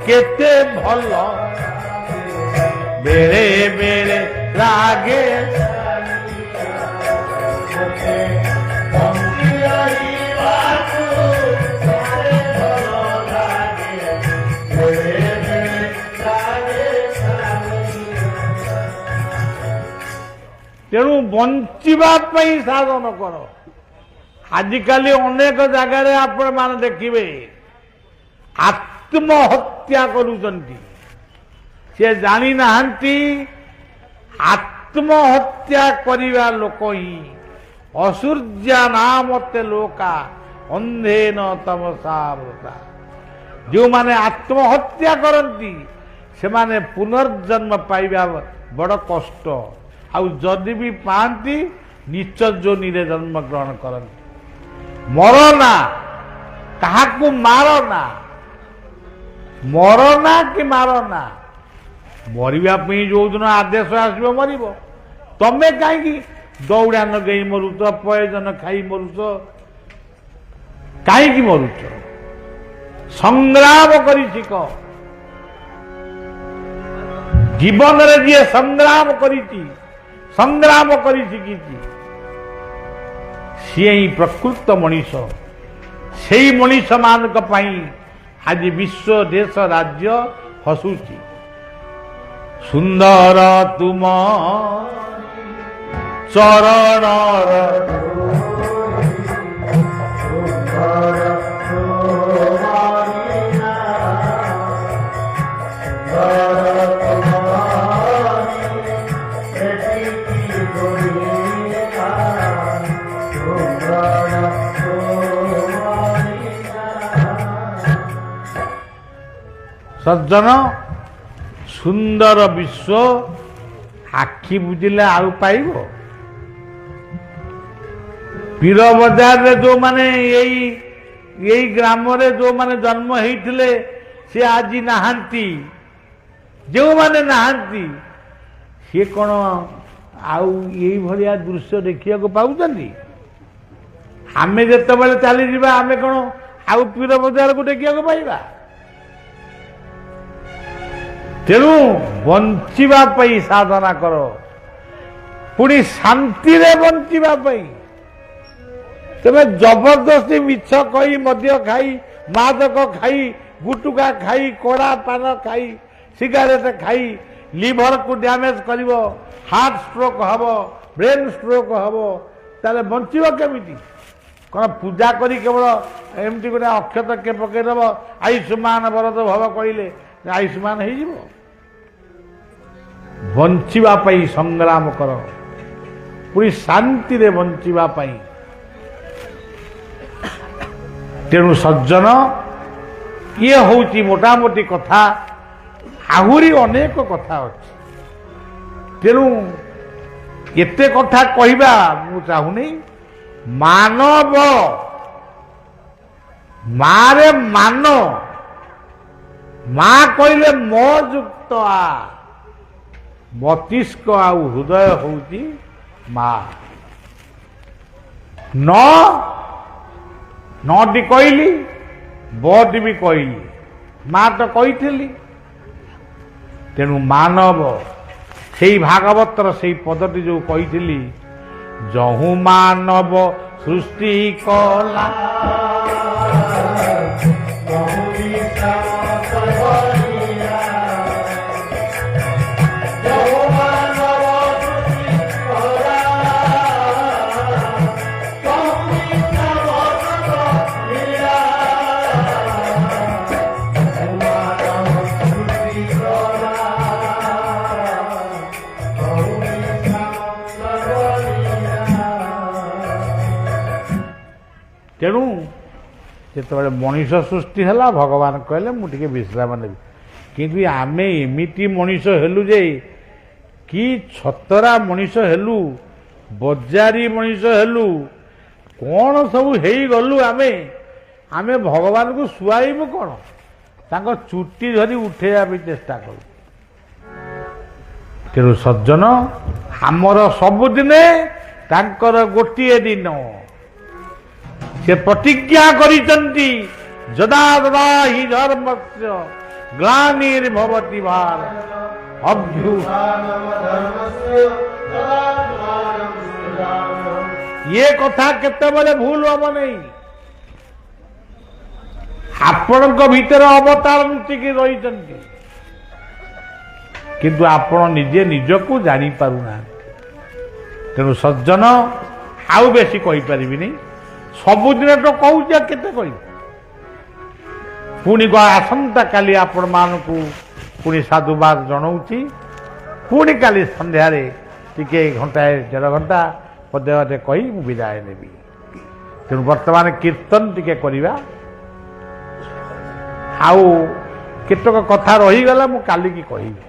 କେତେ ଭଲ ବେଳେ ବେଳେ ଲାଗେ। ତେଣୁ ବଞ୍ଚିବା ପାଇଁ ସାଧନ କର। ଆଜିକାଲି ଅନେକ ଜାଗାରେ ଆପଣମାନେ ଦେଖିବେ ଆତ୍ମହତ୍ୟା କରୁଛନ୍ତି। ସେ ଜାଣିନାହାନ୍ତି ଆତ୍ମହତ୍ୟା କରିବା ଲୋକ ହିଁ ଅସୂର୍ଯ୍ୟା ନାମତେ ଲୋକା ଅନ୍ଧେନ ତମସା ବୃତା। ଯେଉଁମାନେ ଆତ୍ମହତ୍ୟା କରନ୍ତି ସେମାନେ ପୁନର୍ଜନ୍ମ ପାଇବା ବଡ଼ କଷ୍ଟ। ଆଉ ଯଦି ବି ପାଆନ୍ତି ନିଚ ଯୋନିରେ ଜନ୍ମଗ୍ରହଣ କରନ୍ତି। ମରନା, କାହାକୁ ମାରନା, ମରନା କି ମାରନା। ମରିବା ପାଇଁ ଯୋଉଦିନ ଆଦେଶ ଆସିବ ମରିବ। ତମେ କାହିଁକି ଦୌଡ଼ା ନଗେଇ ମରୁଛ, ପୟଜନ ଖାଇ ମରୁଛ? କାହିଁକି ମରୁଛ? ସଂଗ୍ରାମ କରି ଶିଖ। ଜୀବନରେ ଯିଏ ସଂଗ୍ରାମ କରିଛି, ସଂଗ୍ରାମ କରି ଶିଖିଛି, ସିଏ ହିଁ ପ୍ରକୃତ ମଣିଷ। ସେଇ ମଣିଷ ମାନଙ୍କ ପାଇଁ ଆଜି ବିଶ୍ୱ, ଦେଶ, ରାଜ୍ୟ ହସୁଛି। ସୁନ୍ଦର ତୁମ ଚରଣର ସଜ୍ଜନ, ସୁନ୍ଦର ବିଶ୍ୱ ଆଖି ବୁଝିଲେ ଆଉ ପାଇବ? ପୀର ବଜାରରେ ଯୋଉମାନେ ଏଇ ଗ୍ରାମରେ ଯୋଉମାନେ ଜନ୍ମ ହେଇଥିଲେ ସେ ଆଜି ନାହାନ୍ତି। ଯେଉଁମାନେ ନାହାନ୍ତି ସିଏ କ'ଣ ଆଉ ଏଇଭଳିଆ ଦୃଶ୍ୟ ଦେଖିବାକୁ ପାଉଛନ୍ତି? ଆମେ ଯେତେବେଳେ ଚାଲିଯିବା ଆମେ କ'ଣ ଆଉ ପୀର ବଜାରକୁ ଦେଖିବାକୁ ପାଇବା? ତେଣୁ ବଞ୍ଚିବା ପାଇଁ ସାଧନା କର, ପୁଣି ଶାନ୍ତିରେ ବଞ୍ଚିବା ପାଇଁ। ତେବେ ଜବରଦସ୍ତି ମିଛ କହି, ମଦ୍ୟ ଖାଇ, ମାଦକ ଖାଇ, ଗୁଟୁକା ଖାଇ, କଡ଼ା ପାନ ଖାଇ, ସିଗାରେଟ ଖାଇ ଲିଭରକୁ ଡ୍ୟାମେଜ କରିବ, ହାର୍ଟ ଷ୍ଟ୍ରୋକ୍ ହେବ, ବ୍ରେନ୍ ଷ୍ଟ୍ରୋକ୍ ହେବ, ତାହେଲେ ବଞ୍ଚିବ କେମିତି? କ'ଣ ପୂଜା କରି କେବଳ ଏମିତି ଗୋଟେ ଅକ୍ଷତ କେ ପକେଇଦେବ, ଆୟୁଷ୍ମାନ ବରଦ ଭବ କହିଲେ ଆୟୁଷ୍ମାନ ହେଇଯିବ? ବଞ୍ଚିବା ପାଇଁ ସଂଗ୍ରାମ କର। ପୁଣି ଶାନ୍ତିରେ ବଞ୍ଚିବା ପାଇଁ। ତେଣୁ ସଜ୍ଜନ, ଇଏ ହେଉଛି ମୋଟାମୋଟି କଥା। ଆହୁରି ଅନେକ କଥା ଅଛି। ତେଣୁ ଏତେ କଥା କହିବା ମୁଁ ଚାହୁଁନି। ମାନବ, ମାରେ ମାନ, ମା କହିଲେ ମୋ ଯୁକ୍ତ ଆ, ମସ୍ତିଷ୍କ ଆଉ ହୃଦୟ ହେଉଛି ମା। ନଟି କହିଲି, ବଟି ବି କହିଲି, ମା ତ କହିଥିଲି। ତେଣୁ ମାନବ, ସେଇ ଭାଗବତର ସେଇ ପଦଟି ଯୋଉ କହିଥିଲି, ଯହୁଁ ମାନବ ସୃଷ୍ଟି କଲା ତେଣୁ ଯେତେବେଳେ ମଣିଷ ସୃଷ୍ଟି ହେଲା, ଭଗବାନ କହିଲେ ମୁଁ ଟିକେ ବିଶ୍ରାମ ନେବି। କିନ୍ତୁ ଆମେ ଏମିତି ମଣିଷ ହେଲୁ ଯେ, କି ଛତରା ମଣିଷ ହେଲୁ, ବଜାରୀ ମଣିଷ ହେଲୁ, କ'ଣ ସବୁ ହେଇଗଲୁ। ଆମେ ଭଗବାନଙ୍କୁ ଶୁଆଇବୁ କ'ଣ? ତାଙ୍କ ଚୁଟି ଧରି ଉଠେଇବା ପାଇଁ ଚେଷ୍ଟା କରୁ। ତେଣୁ ସଜ୍ଜନ, ଆମର ସବୁଦିନେ ତାଙ୍କର ଗୋଟିଏ ଦିନ। ସେ ପ୍ରତିଜ୍ଞା କରିଛନ୍ତି, ଯଦା ଯଦା ହି ଧର୍ମସ୍ୟ ଗ୍ଲାନିର୍ଭବତି ଭାରତ ଇଏ କଥା କେତେବେଳେ ଭୁଲ ହବ ନାହିଁ। ଆପଣଙ୍କ ଭିତରେ ଅବତାର ଲୁଚିକି ରହିଛନ୍ତି, କିନ୍ତୁ ଆପଣ ନିଜେ ନିଜକୁ ଜାଣିପାରୁନାହାନ୍ତି। ତେଣୁ ସଜ୍ଜନ, ଆଉ ବେଶୀ କହିପାରିବିନି। ସବୁଦିନ ତ କହୁଛି, କେତେ କହିବି। ପୁଣି ଆସନ୍ତା କାଲି ଆପଣମାନଙ୍କୁ ପୁଣି ସାଧୁବାଦ ଜଣାଉଛି। ପୁଣି କାଲି ସନ୍ଧ୍ୟାରେ ଟିକେ ଘଣ୍ଟାଏ 1.5 ଘଣ୍ଟା ପଦେ ଅଧେ କହି ମୁଁ ବିଦାୟ ନେବି। ତେଣୁ ବର୍ତ୍ତମାନ କୀର୍ତ୍ତନ ଟିକେ କରିବା। ଆଉ କେତେକ କଥା ରହିଗଲା, ମୁଁ କାଲିକି କହିବି।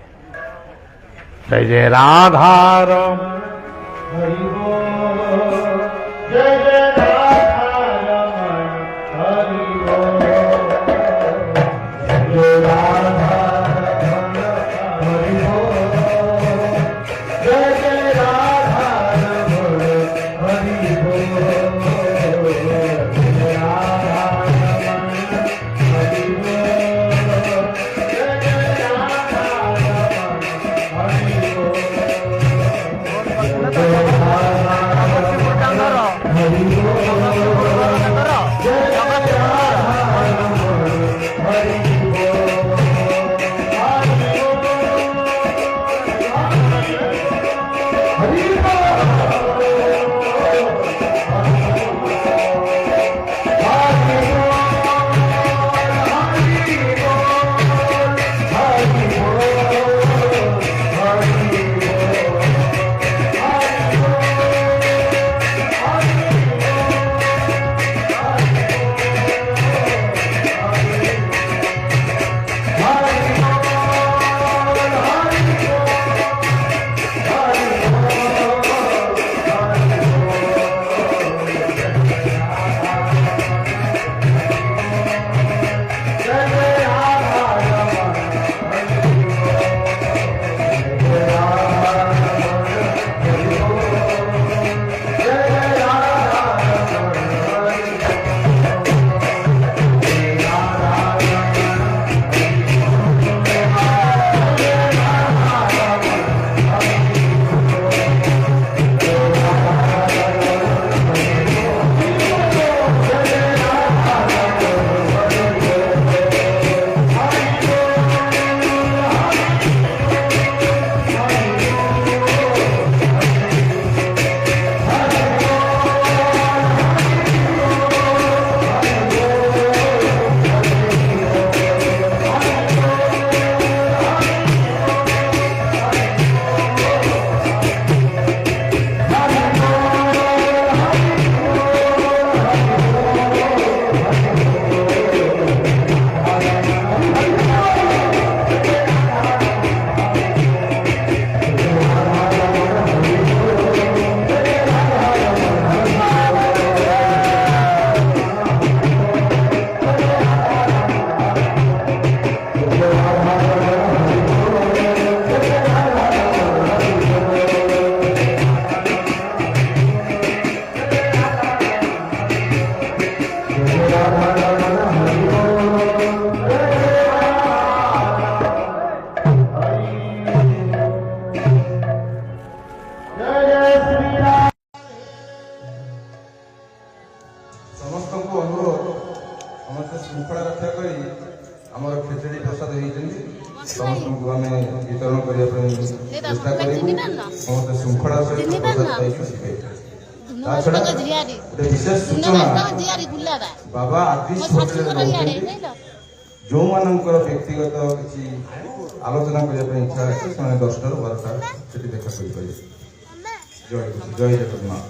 ଜୟ ଜୟ ରାଧାରମ। Hare ବିତରଣ କରିବା ପାଇଁ ଚେଷ୍ଟା କରିବୁ ସମସ୍ତେ ଶୃଙ୍ଖଳା ସହିତ ପ୍ରସାଦ ପାଇକି ଯିବେ। ତା ଛଡ଼ା ଗୋଟେ ବିଶେଷ ସୂଚନା ବାବା ଆଦି ସ୍ପଟରେ ରହୁଛନ୍ତି। ଯେଉଁମାନଙ୍କର ବ୍ୟକ୍ତିଗତ କିଛି ଆଲୋଚନା କରିବା ପାଇଁ ଇଚ୍ଛା ଅଛି ସେମାନେ 10ଟାରୁ 12ଟା ସେଠି ଦେଖା କରିପାରିବେ। ଜୟ ଜଗନ୍ନାଥ।